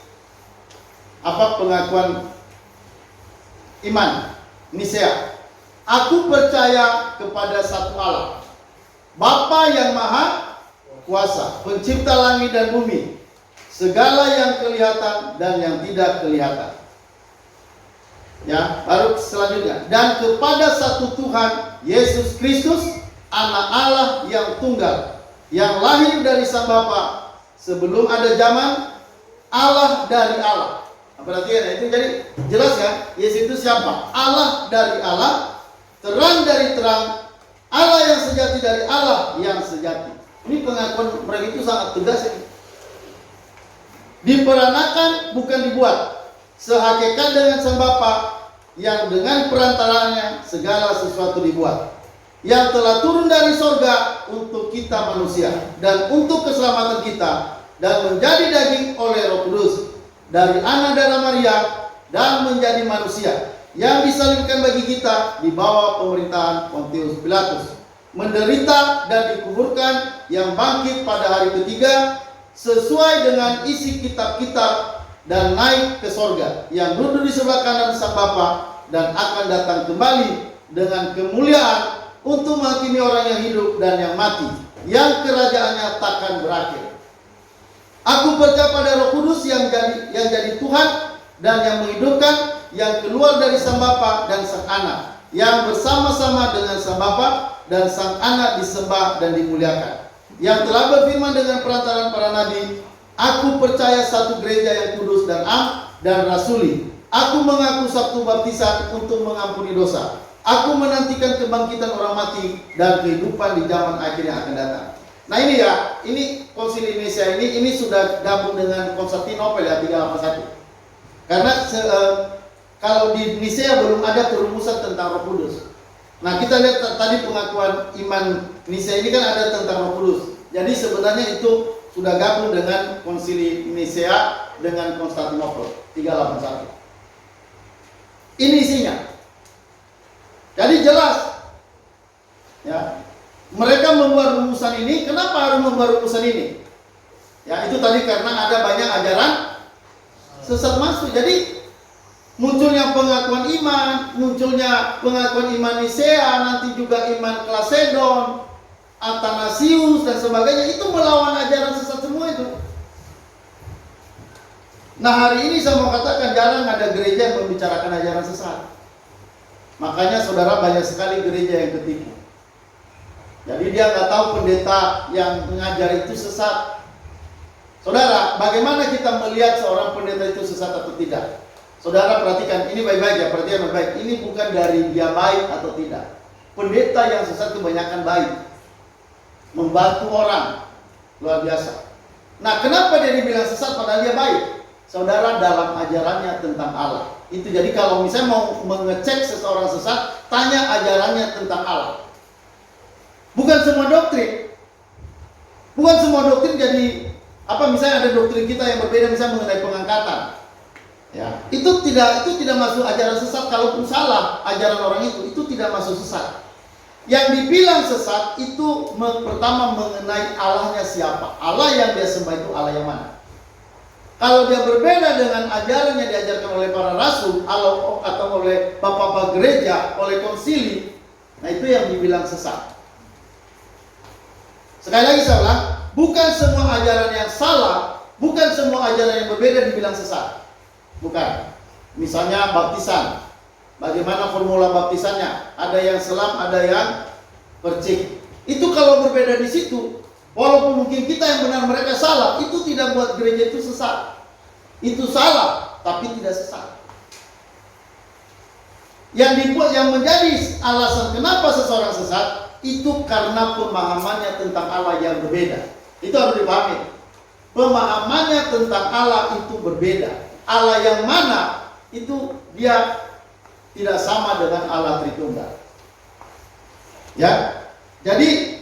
pengakuan iman Nisea. Aku percaya kepada satu Allah, Bapa yang Maha Kuasa, pencipta langit dan bumi, segala yang kelihatan dan yang tidak kelihatan. Ya, baru selanjutnya, dan kepada satu Tuhan Yesus Kristus, Anak Allah yang tunggal, yang lahir dari Sang Bapa sebelum ada zaman, Allah dari Allah. Perhatikan ya, itu jadi jelas kan? Yesus itu siapa? Allah dari Allah, terang dari terang, Allah yang sejati dari Allah yang sejati. Ini pengakuan mereka itu sangat tegas ini. Diperanakan bukan dibuat, sehakikat dengan Sang Bapa yang dengan perantaranya segala sesuatu dibuat, yang telah turun dari sorga untuk kita manusia dan untuk keselamatan kita, dan menjadi daging oleh Roh Kudus dari anak darah Maria dan menjadi manusia, yang disalibkan bagi kita di bawah pemerintahan Pontius Pilatus, menderita dan dikuburkan, yang bangkit pada hari ketiga sesuai dengan isi kitab-kitab dan naik ke sorga, yang duduk di sebelah kanan sang Bapa, dan akan datang kembali dengan kemuliaan untuk menghakimi orang yang hidup dan yang mati, yang kerajaannya takkan berakhir. Aku percaya pada Roh Kudus yang jadi Tuhan dan yang menghidupkan, yang keluar dari sang Bapa dan sang Anak, yang bersama-sama dengan sang Bapa dan sang Anak disembah dan dimuliakan, yang telah berfirman dengan perantaran para nabi. Aku percaya satu gereja yang kudus dan am dan rasuli. Aku mengaku satu baptisan untuk mengampuni dosa. Aku menantikan kebangkitan orang mati dan kehidupan di zaman akhir yang akan datang. Nah ini ya, ini konsili Nicea ini sudah gabung dengan Konstantinopel ya 381. Karena kalau di Nicea belum ada perumusan tentang Roh Kudus. Nah kita lihat tadi pengakuan iman Nicea ini kan ada tentang Roh Kudus. Jadi sebenarnya itu sudah gabung dengan konsili Nicea dengan Konstantinopel 381. Ini isinya. Jadi jelas ya, mereka membuat rumusan ini. Kenapa harus membuat rumusan ini? Ya itu tadi karena ada banyak ajaran sesat masuk. Jadi munculnya pengakuan iman, munculnya pengakuan iman Nicea, nanti juga iman Klasedon, Athanasius dan sebagainya, itu melawan ajaran sesat semua itu. Nah hari ini saya mau katakan jarang ada gereja yang membicarakan ajaran sesat. Makanya saudara banyak sekali gereja yang ketipu. Jadi dia nggak tahu pendeta yang mengajar itu sesat. Saudara, bagaimana kita melihat seorang pendeta itu sesat atau tidak? Saudara perhatikan, ini baik-baik ya, perhatikan baik-baik. Ini bukan dari dia baik atau tidak. Pendeta yang sesat kebanyakan baik, membantu orang, luar biasa. Nah, kenapa dia dibilang sesat padahal dia baik? Saudara, dalam ajarannya tentang Allah. Itu jadi kalau misalnya mau mengecek seseorang sesat, tanya ajarannya tentang Allah. Bukan semua doktrin. Bukan semua doktrin jadi misalnya ada doktrin kita yang berbeda misalnya mengenai pengangkatan. Ya, itu tidak masuk ajaran sesat. Kalaupun salah ajaran orang itu tidak masuk sesat. Yang dibilang sesat itu pertama mengenai Allahnya siapa. Allah yang dia sembah itu Allah yang mana. Kalau dia berbeda dengan ajaran yang diajarkan oleh para rasul atau oleh bapak-bapak gereja, oleh konsili, nah itu yang dibilang sesat. Sekali lagi saya ulang, bukan semua ajaran yang salah, bukan semua ajaran yang berbeda dibilang sesat. Bukan. Misalnya baptisan. Bagaimana formula baptisannya? Ada yang selam, ada yang percik. Itu kalau berbeda di situ, walaupun mungkin kita yang benar mereka salah, itu tidak buat gereja itu sesat. Itu salah, tapi tidak sesat. Yang menjadi alasan kenapa seseorang sesat itu karena pemahamannya tentang Allah yang berbeda. Itu harus dipahami. Pemahamannya tentang Allah itu berbeda. Allah yang mana itu dia tidak sama dengan Allah Tritunggal. Ya. Jadi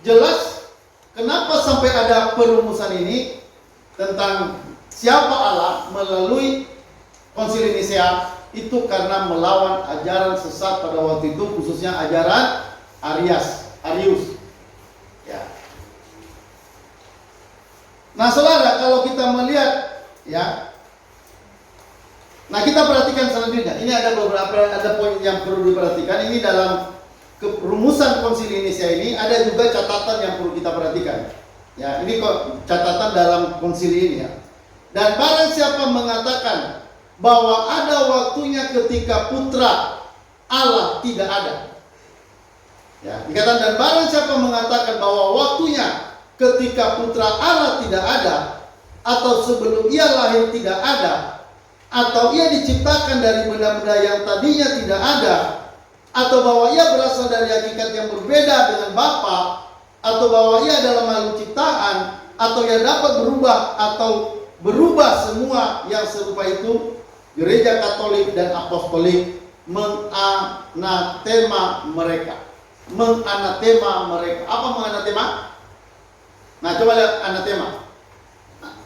jelas kenapa sampai ada perumusan ini tentang siapa Allah melalui Konsili Nicea itu karena melawan ajaran sesat pada waktu itu, khususnya ajaran Arius. Ya. Nah, saudara, kalau kita melihat ya. Nah, kita perhatikan selanjutnya. Ini ada poin yang perlu diperhatikan. Ini dalam rumusan Konsili Nicea ini ada juga catatan yang perlu kita perhatikan. Ya, ini kok catatan dalam konsili ini ya. Dan barang siapa mengatakan bahwa ada waktunya ketika putra Allah tidak ada. Ya, dikatakan dan barang siapa mengatakan bahwa waktunya ketika putra Allah tidak ada, atau sebelum ia lahir tidak ada, atau ia diciptakan dari benda-benda yang tadinya tidak ada, atau bahwa ia berasal dari hakikat yang berbeda dengan Bapa, atau bahwa ia adalah makhluk ciptaan, atau ia dapat berubah atau berubah semua yang serupa itu, Gereja Katolik dan Apostolik menganatema mereka. Menganatema mereka. Apa menganatema? Nah, coba lihat anatema.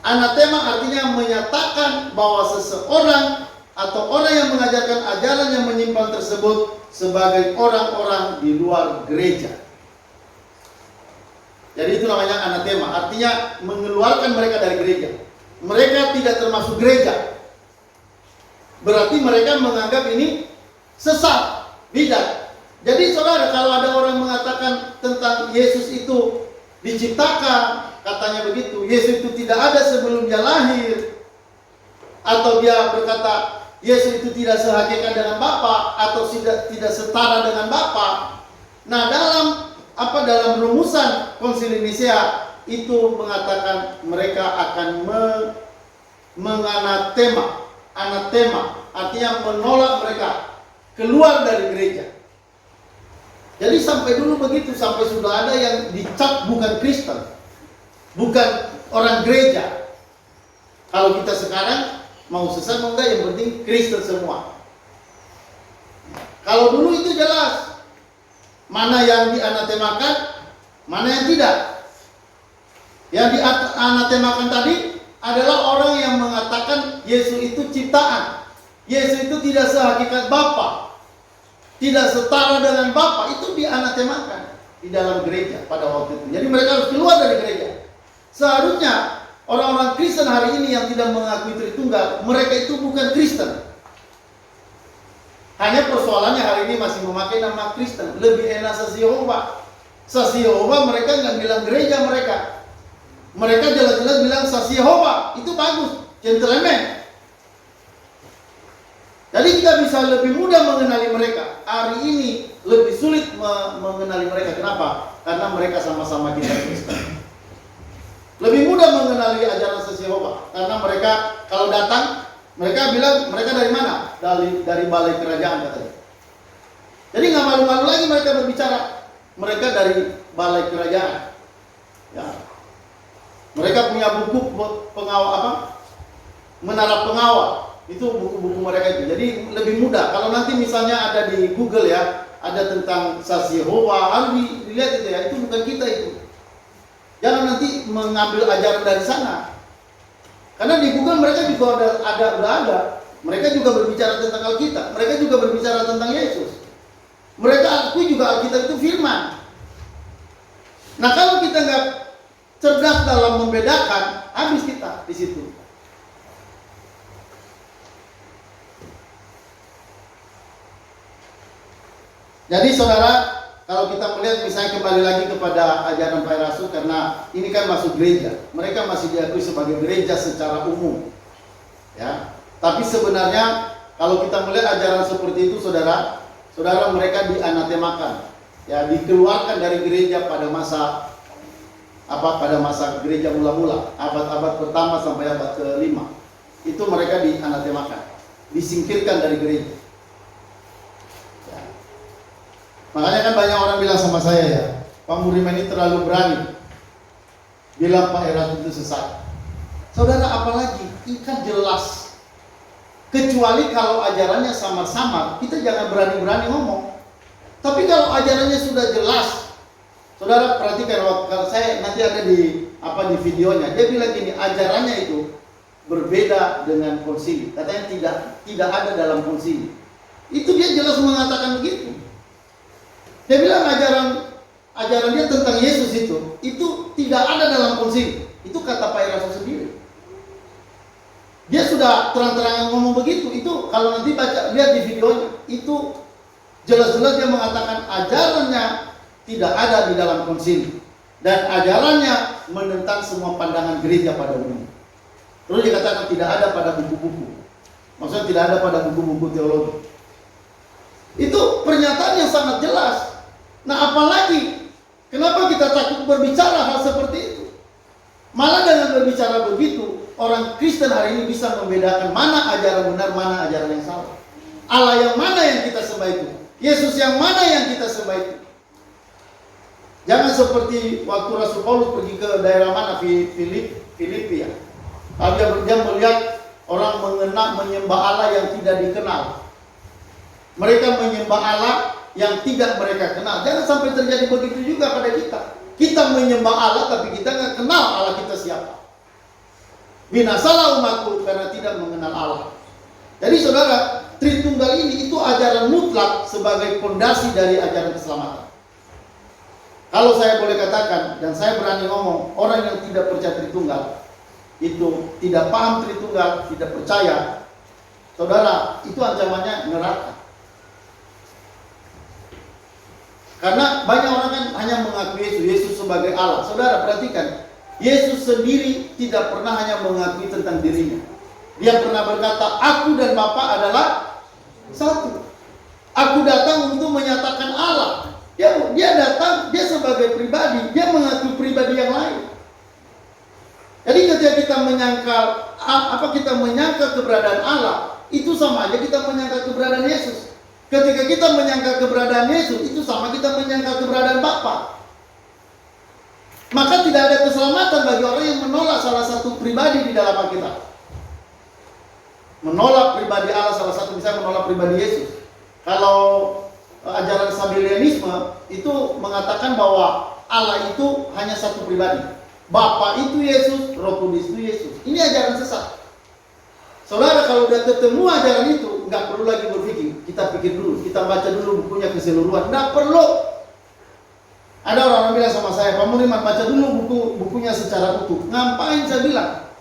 Anatema artinya menyatakan bahwa seseorang atau orang yang mengajarkan ajaran yang menyimpang tersebut sebagai orang-orang di luar gereja. Jadi itu namanya anatema, artinya mengeluarkan mereka dari gereja. mereka tidak termasuk gereja. Berarti mereka menganggap ini sesat, bidat. Jadi saudara, kalau ada orang mengatakan tentang Yesus itu diciptakan, katanya begitu, Yesus itu tidak ada sebelum dia lahir, atau dia berkata Yesus itu tidak sehakikat dengan Bapa, atau tidak setara dengan Bapa. Nah, dalam rumusan Konsili Nisea itu mengatakan mereka akan menganatema, artinya menolak mereka keluar dari gereja. Jadi sampai dulu begitu, sampai sudah ada yang dicap bukan Kristen, bukan orang gereja. Kalau kita sekarang mau sesat mau enggak, yang penting Kristen semua. Kalau dulu itu jelas mana yang dianatemakan, mana yang tidak. Yang dianatemakan tadi adalah orang yang mengatakan Yesus itu ciptaan, Yesus itu tidak sehakikat Bapa, tidak setara dengan Bapa. Itu dianatemakan di dalam gereja pada waktu itu. Jadi mereka harus keluar dari gereja. Seharusnya orang-orang Kristen hari ini yang tidak mengakui Tritunggal, mereka itu bukan Kristen. Hanya persoalannya hari ini masih memakai nama Kristen. Lebih enak saksi Yehova. Saksi Yehova mereka nggak bilang gereja mereka. Mereka jelas-jelas bilang saksi Yehova. Itu bagus, gentleman. Jadi kita bisa lebih mudah mengenali mereka. Hari ini lebih sulit mengenali mereka. Kenapa? Karena mereka sama-sama kita Kristen. Lebih mudah mengenali ajaran saksi Yehova. Karena mereka kalau datang, mereka bilang mereka dari mana? Dari balai kerajaan katanya. Jadi nggak malu-malu lagi mereka berbicara. Mereka dari balai kerajaan. Ya. Mereka punya buku pengawal menara pengawal. Itu buku-buku mereka itu. Jadi lebih mudah. Kalau nanti misalnya ada di Google ya, ada tentang saksi Yehova, harus dilihat itu ya. Itu bukan kita itu. Jangan nanti mengambil ajaran dari sana. Karena di Google mereka juga ada. Mereka juga berbicara tentang Alkitab. Mereka juga berbicara tentang Yesus. Mereka akui juga Alkitab itu firman. Nah, kalau kita nggak cerdas dalam membedakan, habis kita di situ. Jadi saudara, kalau kita melihat misalnya kembali lagi kepada ajaran Pak Rasul, karena ini kan masuk gereja, mereka masih diakui sebagai gereja secara umum, ya. Tapi sebenarnya kalau kita melihat ajaran seperti itu, saudara mereka dianatemakan, ya, dikeluarkan dari gereja pada masa gereja mula-mula, abad-abad pertama sampai abad ke-5. Itu mereka dianatemakan, disingkirkan dari gereja. Ya. Makanya kan banyak orang bilang sama saya ya, Pak Muriman ini terlalu berani bilang Pak Erasmus itu sesat. Saudara, apalagi ikan jelas. Kecuali kalau ajarannya samar-samar, kita jangan berani-berani ngomong. Tapi kalau ajarannya sudah jelas, saudara perhatikan, kalau saya nanti ada di videonya, dia bilang gini, ajarannya itu berbeda dengan konsili. Katanya tidak ada dalam konsili. Itu dia jelas mengatakan begitu. Dia bilang ajaran dia tentang Yesus itu tidak ada dalam konsili. Itu kata Pak Erasmus sendiri. Dia sudah terang-terangan ngomong begitu. Itu kalau nanti lihat di videonya, itu jelas-jelas dia mengatakan ajarannya tidak ada di dalam konsili, dan ajarannya menentang semua pandangan gereja pada umumnya. Terus dikatakan tidak ada pada buku-buku. Maksudnya tidak ada pada buku-buku teologi. Itu pernyataan yang sangat jelas. Nah, apalagi kenapa kita takut berbicara hal seperti itu? Malah dengan berbicara begitu, orang Kristen hari ini bisa membedakan mana ajaran benar, mana ajaran yang salah. Allah yang mana yang kita sembah itu? Yesus yang mana yang kita sembah itu? Jangan seperti waktu Rasul Paulus pergi ke daerah mana, Filipi ya. Dia melihat orang menyembah Allah yang tidak dikenal. Mereka menyembah Allah yang tidak mereka kenal. Jangan sampai terjadi begitu juga pada kita. Kita menyembah Allah tapi kita nggak kenal Allah kita siapa. Binasalah umatku karena tidak mengenal Allah. Jadi saudara, Tritunggal ini itu ajaran mutlak sebagai fondasi dari ajaran keselamatan. Kalau saya boleh katakan, dan saya berani ngomong, orang yang tidak percaya Tritunggal, itu tidak paham Tritunggal, tidak percaya, saudara, itu ancamannya neraka. Karena banyak orang kan hanya mengakui Yesus sebagai Allah. Saudara perhatikan, Yesus sendiri tidak pernah hanya mengakui tentang dirinya. Dia pernah berkata, aku dan Bapa adalah satu. Aku datang untuk menyatakan Allah. Dia datang, dia sebagai pribadi, dia mengakui pribadi yang lain. Jadi ketika kita menyangkal keberadaan Allah, itu sama aja kita menyangkal keberadaan Yesus. Ketika kita menyangkal keberadaan Yesus, itu sama kita menyangkal keberadaan Bapa. Maka tidak ada keselamatan bagi orang yang menolak salah satu pribadi di dalam Alkitab. Menolak pribadi Allah, salah satu bisa menolak pribadi Yesus. Kalau ajaran Sabellianisme itu mengatakan bahwa Allah itu hanya satu pribadi. Bapa itu Yesus, Roh Kudus itu Yesus. Ini ajaran sesat. Saudara, kalau udah ketemu ajaran itu, nggak perlu lagi berpikir. Kita pikir dulu, kita baca dulu bukunya keseluruhan. Nggak perlu. Ada orang bilang sama saya, Pak Muniman, baca dulu bukunya secara utuh. Ngapain saya bilang?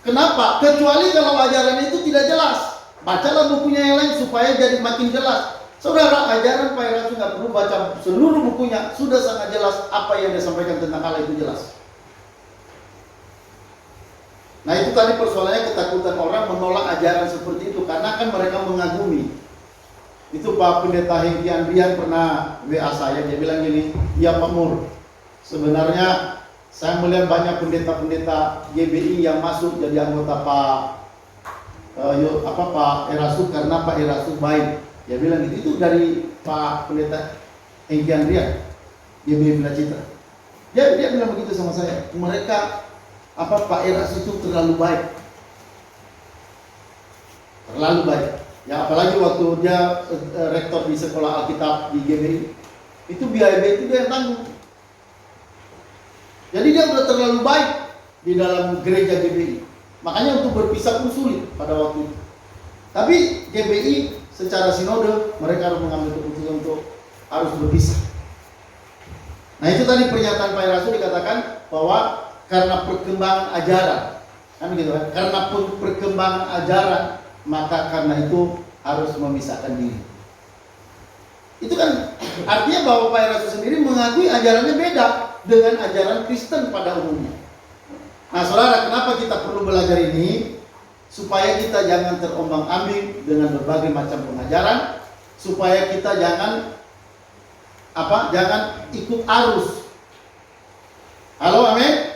Kenapa? Kecuali kalau ajaran itu tidak jelas. Bacalah bukunya yang lain supaya jadi makin jelas. Saudara, ajaran Pak Erasu nggak perlu baca seluruh bukunya. Sudah sangat jelas apa yang disampaikan tentang Allah itu jelas. Nah itu tadi persoalannya, ketakutan orang menolak ajaran seperti itu karena kan mereka mengagumi. Itu Pak Pendeta Hengki Andrian pernah WA saya, dia bilang gini, ya Pak Mur, sebenarnya saya melihat banyak pendeta-pendeta GBI yang masuk jadi anggota Pak Erasu karena Pak Erasu baik. Dia bilang gitu, itu dari Pak Pendeta Hengki Andrian GBI Villa Citra. Dia bilang begitu sama saya, mereka Pak Erasu itu terlalu baik. Terlalu baik. Ya apalagi waktu dia rektor di sekolah Alkitab di GBI, itu biaya itu dia yang tanggung. Jadi dia sudah terlalu baik di dalam gereja GBI. Makanya untuk berpisah pun sulit pada waktu itu. Tapi GBI secara sinode mereka harus mengambil keputusan untuk harus berpisah. Nah itu tadi pernyataan Pak Erasu dikatakan bahwa karena perkembangan ajaran, kan gitu kan? Karena perkembangan ajaran, maka karena itu harus memisahkan diri. Itu kan artinya bahwa Pak Erasu sendiri mengakui ajarannya beda dengan ajaran Kristen pada umumnya. Nah saudara, kenapa kita perlu belajar ini? Supaya kita jangan terombang-ambing dengan berbagai macam pengajaran, supaya kita jangan ikut arus. Halo, amin?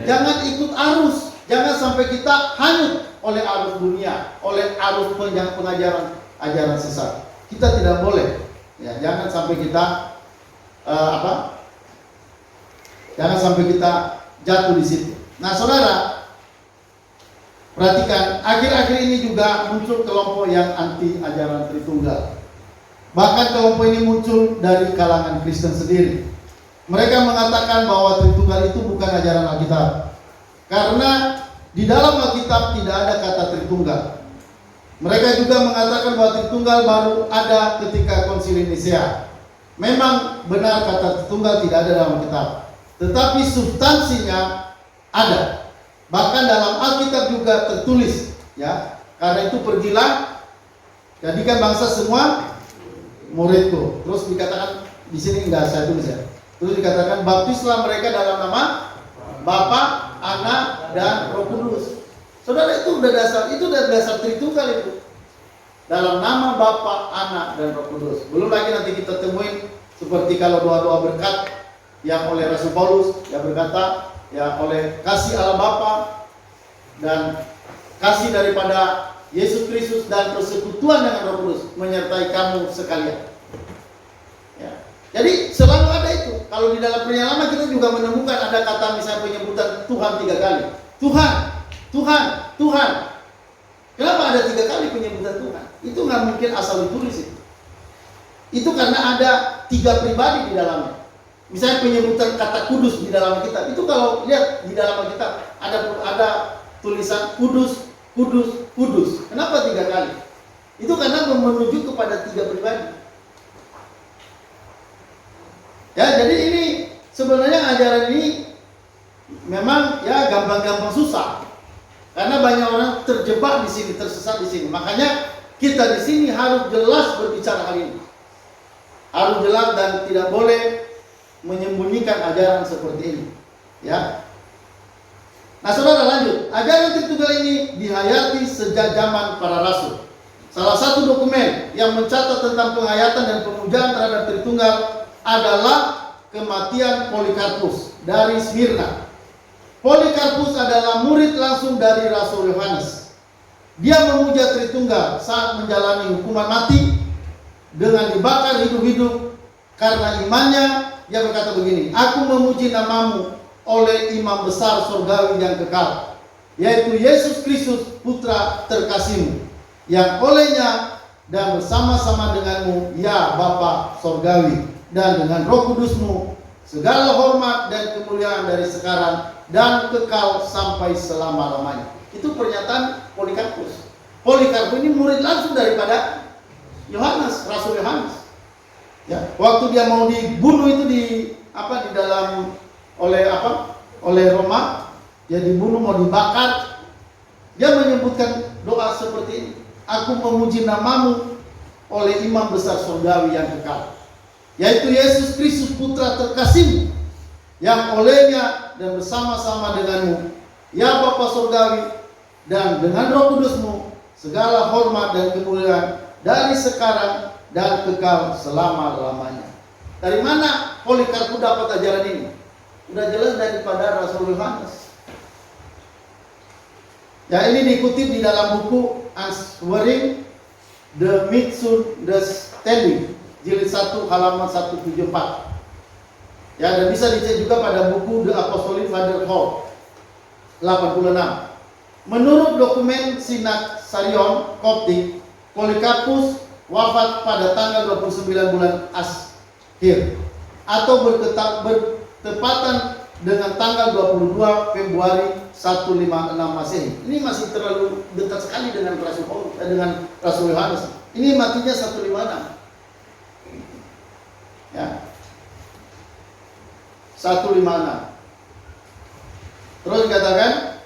Jangan ikut arus, jangan sampai kita hanyut oleh arus dunia, oleh arus pengajaran ajaran sesat. Kita tidak boleh, ya, jangan sampai kita jangan sampai kita jatuh di situ. Nah, saudara, perhatikan, akhir-akhir ini juga muncul kelompok yang anti ajaran Tritunggal. Bahkan kelompok ini muncul dari kalangan Kristen sendiri. Mereka mengatakan bahwa Tritunggal itu bukan ajaran Alkitab. Karena di dalam Alkitab tidak ada kata Tritunggal. Mereka juga mengatakan bahwa Tritunggal baru ada ketika Konsili Nisea. Memang benar kata Tritunggal tidak ada dalam Alkitab, tetapi substansinya ada. Bahkan dalam Alkitab juga tertulis, ya. Karena itu pergilah, jadikan bangsa semua muridku. Terus dikatakan di sini enggak saya tulis ya. Terus dikatakan baptislah mereka dalam nama Bapa, Anak, dan Roh Kudus. Saudara, itu udah dasar Tritunggal itu. Dalam nama Bapa, Anak, dan Roh Kudus. Belum lagi nanti kita temuin seperti kalau doa-doa berkat yang oleh Rasul Paulus yang berkata, ya oleh kasih Allah Bapa dan kasih daripada Yesus Kristus dan persekutuan dengan Roh Kudus menyertai kamu sekalian. Ya. Jadi selalu ada itu. Kalau di dalam Pernyataan kita juga menemukan ada kata misalnya penyebutan Tuhan 3 kali. Tuhan, Tuhan, Tuhan. Kenapa ada 3 kali penyebutan Tuhan? Itu nggak mungkin asal ditulis itu. Itu karena ada 3 pribadi di dalamnya. Misalnya penyebutan kata kudus di dalam kitab. Itu kalau lihat di dalam kitab ada tulisan kudus, kudus, kudus. Kenapa 3 kali? Itu karena menuju kepada 3 pribadi. Ya, jadi ini sebenarnya ajaran ini memang ya gampang-gampang susah. Karena banyak orang terjebak di sini, tersesat di sini. Makanya kita di sini harus jelas berbicara hal ini. Harus jelas dan tidak boleh menyembunyikan ajaran seperti ini. Ya. Nah, saudara lanjut. Ajaran Tritunggal ini dihayati sejak zaman para rasul. Salah satu dokumen yang mencatat tentang penghayatan dan pemujaan terhadap Tritunggal adalah kematian Polikarpus dari Smyrna. Polikarpus adalah murid langsung dari Rasul Yohanes. Dia memuja Tritunggal saat menjalani hukuman mati dengan dibakar hidup-hidup karena imannya. Dia berkata begini, aku memuji namamu oleh imam besar surgawi yang kekal, yaitu Yesus Kristus putra terkasihmu, yang olehnya dan bersama-sama denganmu ya Bapa surgawi, dan dengan Roh Kudusmu segala hormat dan kemuliaan dari sekarang dan kekal sampai selama-lamanya. Itu pernyataan Polikarpus. Polikarpus ini murid langsung daripada Yohanes, Rasul Yohanes. Ya, waktu dia mau dibunuh itu di dalam oleh Roma, dia dibunuh, mau dibakar. Dia menyebutkan doa seperti ini. Aku memuji namamu oleh imam besar surgawi yang kekal, yaitu Yesus Kristus putra terkasihmu, yang olehnya dan bersama-sama denganmu ya Bapa surgawi, dan dengan Roh Kudusmu segala hormat dan kemuliaan dari sekarang dan kekal selama-lamanya. Dari mana Polikarpus dapat ajaran ini? Udah jelas daripada Rasul Yohanes. Ya, ini dikutip di dalam buku Answering the Misunderstanding, jilid 1 halaman 174. Ya, dan bisa dicek juga pada buku The Apostolic Father Hall 86. Menurut dokumen Sinat Sarion Koptik, Polikarpus wafat pada tanggal 29 bulan Ashir atau bertepatan dengan tanggal 22 Februari 156 Masehi. Ini masih terlalu dekat sekali dengan Rasul Yohanes. Ini matinya 156. Ya. 156. Terus dikatakan,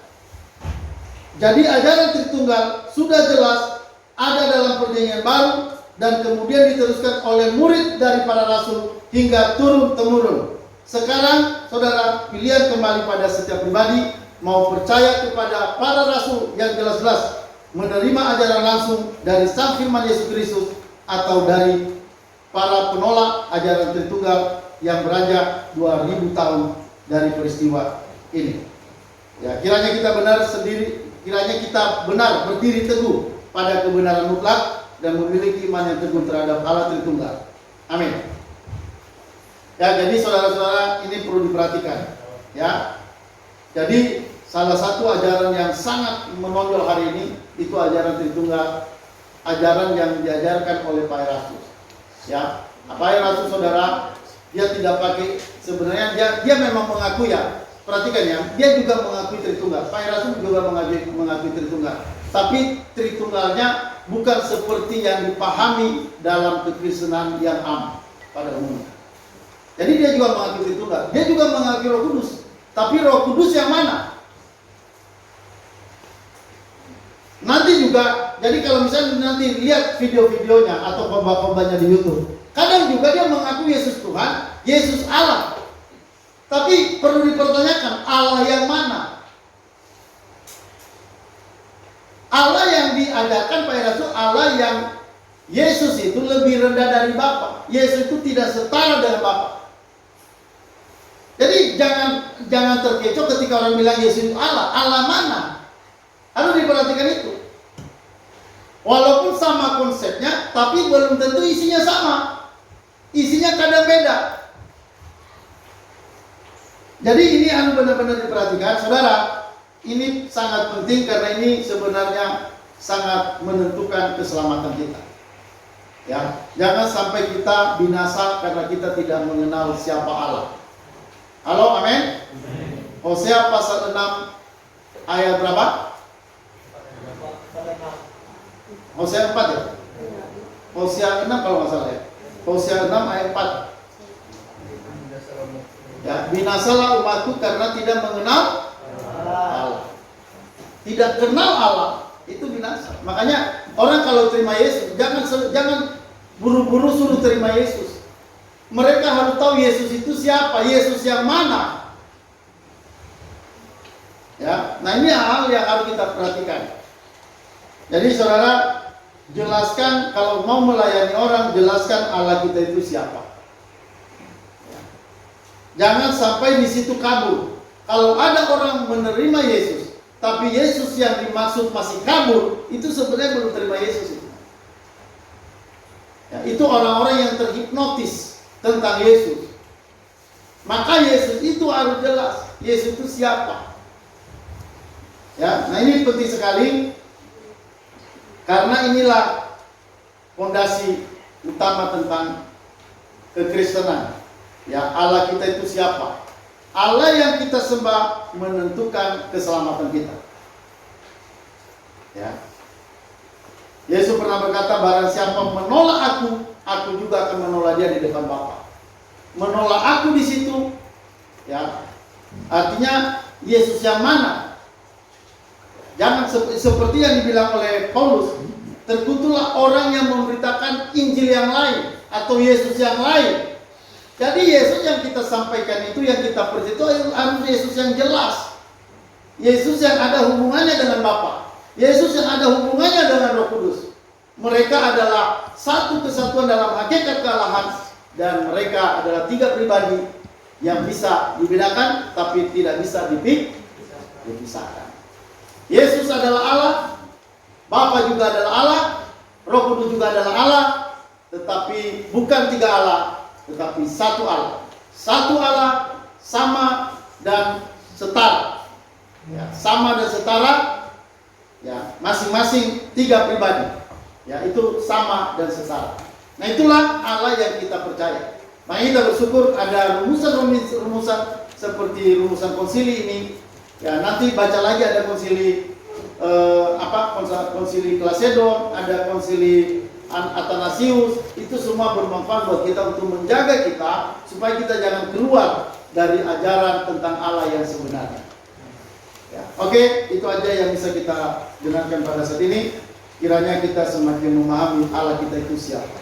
jadi ajaran Tritunggal sudah jelas ada dalam perjanjian baru dan kemudian diteruskan oleh murid dari para rasul hingga turun-temurun. Sekarang, saudara, pilihan kembali pada setiap pribadi, mau percaya kepada para rasul yang jelas-jelas menerima ajaran langsung dari sang firman Yesus Kristus, atau dari para penolak ajaran Tritunggal yang beranjak 2000 tahun dari peristiwa ini. Ya, kiranya kita benar berdiri teguh pada kebenaran mutlak dan memiliki iman yang teguh terhadap Allah Tritunggal. Amin. Ya, jadi saudara-saudara, ini perlu diperhatikan. Ya, jadi salah satu ajaran yang sangat menonjol hari ini itu ajaran Tritunggal, ajaran yang diajarkan oleh Pak Erastus. Ya, Pak Erastus, saudara, dia tidak pakai, sebenarnya dia memang mengaku, ya, perhatikan ya, dia juga mengakui Tritunggal. Pak Erastus juga mengakui Tritunggal. Tapi Tritunggalnya bukan seperti yang dipahami dalam kekristenan yang am pada umumnya. Jadi dia juga mengakui Tritunggal. Dia juga mengakui Roh Kudus. Tapi Roh Kudus yang mana? Nanti juga, jadi kalau misalnya nanti lihat video-videonya atau khotbah-khotbahnya di YouTube, kadang juga dia mengaku Yesus Tuhan, Yesus Allah. Tapi perlu dipertanyakan, Allah yang mana? Allah yang diajarkan Pak Rasul, Allah yang Yesus itu lebih rendah dari Bapa. Yesus itu tidak setara dengan Bapa. Jadi jangan terkecoh ketika orang bilang Yesus itu Allah. Allah mana? Harus diperhatikan itu. Walaupun sama konsepnya, tapi belum tentu isinya sama. Isinya kadang beda. Jadi ini harus benar-benar diperhatikan, saudara. Ini sangat penting karena ini sebenarnya sangat menentukan keselamatan kita. Ya, jangan sampai kita binasa karena kita tidak mengenal siapa Allah. Halo, amin. Hosea pasal 6 ayat berapa? Hosea 4 ya? Hosea 6 kalau nggak salah ya. Hosea 6 ayat 4. Ya, binasalah umatku karena tidak mengenal Allah. Tidak kenal Allah itu binasa. Makanya orang kalau terima Yesus jangan buru-buru suruh terima Yesus. Mereka harus tahu Yesus itu siapa, Yesus yang mana. Ya, nah ini hal yang harus kita perhatikan. Jadi saudara, jelaskan kalau mau melayani orang, jelaskan Allah kita itu siapa. Ya. Jangan sampai di situ kabur. Kalau ada orang menerima Yesus, tapi Yesus yang dimaksud masih kabur, itu sebenarnya belum terima Yesus. Ya, itu orang-orang yang terhipnotis tentang Yesus. Maka Yesus itu harus jelas, Yesus itu siapa. Ya, nah ini penting sekali karena inilah fondasi utama tentang kekristenan. Ya, Allah kita itu siapa? Allah yang kita sembah menentukan keselamatan kita. Ya. Yesus pernah berkata, barang siapa menolak aku juga akan menolak dia di depan Bapa. Menolak aku di situ, ya, artinya Yesus yang mana? Jangan seperti yang dibilang oleh Paulus, terkutuklah orang yang memberitakan Injil yang lain atau Yesus yang lain. Jadi Yesus yang kita sampaikan itu, yang kita percaya itu harus Yesus yang jelas. Yesus yang ada hubungannya dengan Bapa. Yesus yang ada hubungannya dengan Roh Kudus. Mereka adalah satu kesatuan dalam hakikat kealahan, dan mereka adalah tiga pribadi yang bisa dibedakan tapi tidak bisa dipisahkan. Yesus adalah Allah, Bapa juga adalah Allah, Roh Kudus juga adalah Allah, tetapi bukan tiga Allah, tetapi satu Allah. Satu Allah, sama dan setara. Ya, sama dan setara, ya, masing-masing tiga pribadi. Ya, itu sama dan setara. Nah, itulah Allah yang kita percaya. Makanya kita bersyukur ada rumusan-rumusan seperti rumusan konsili ini. Ya, nanti baca lagi ada konsili konsili Klasedon, ada konsili Athanasius. Itu semua bermanfaat buat kita untuk menjaga kita supaya kita jangan keluar dari ajaran tentang Allah yang sebenarnya. Ya, oke, itu aja yang bisa kita dengarkan pada saat ini. Kiranya kita semakin memahami Allah kita itu siapa.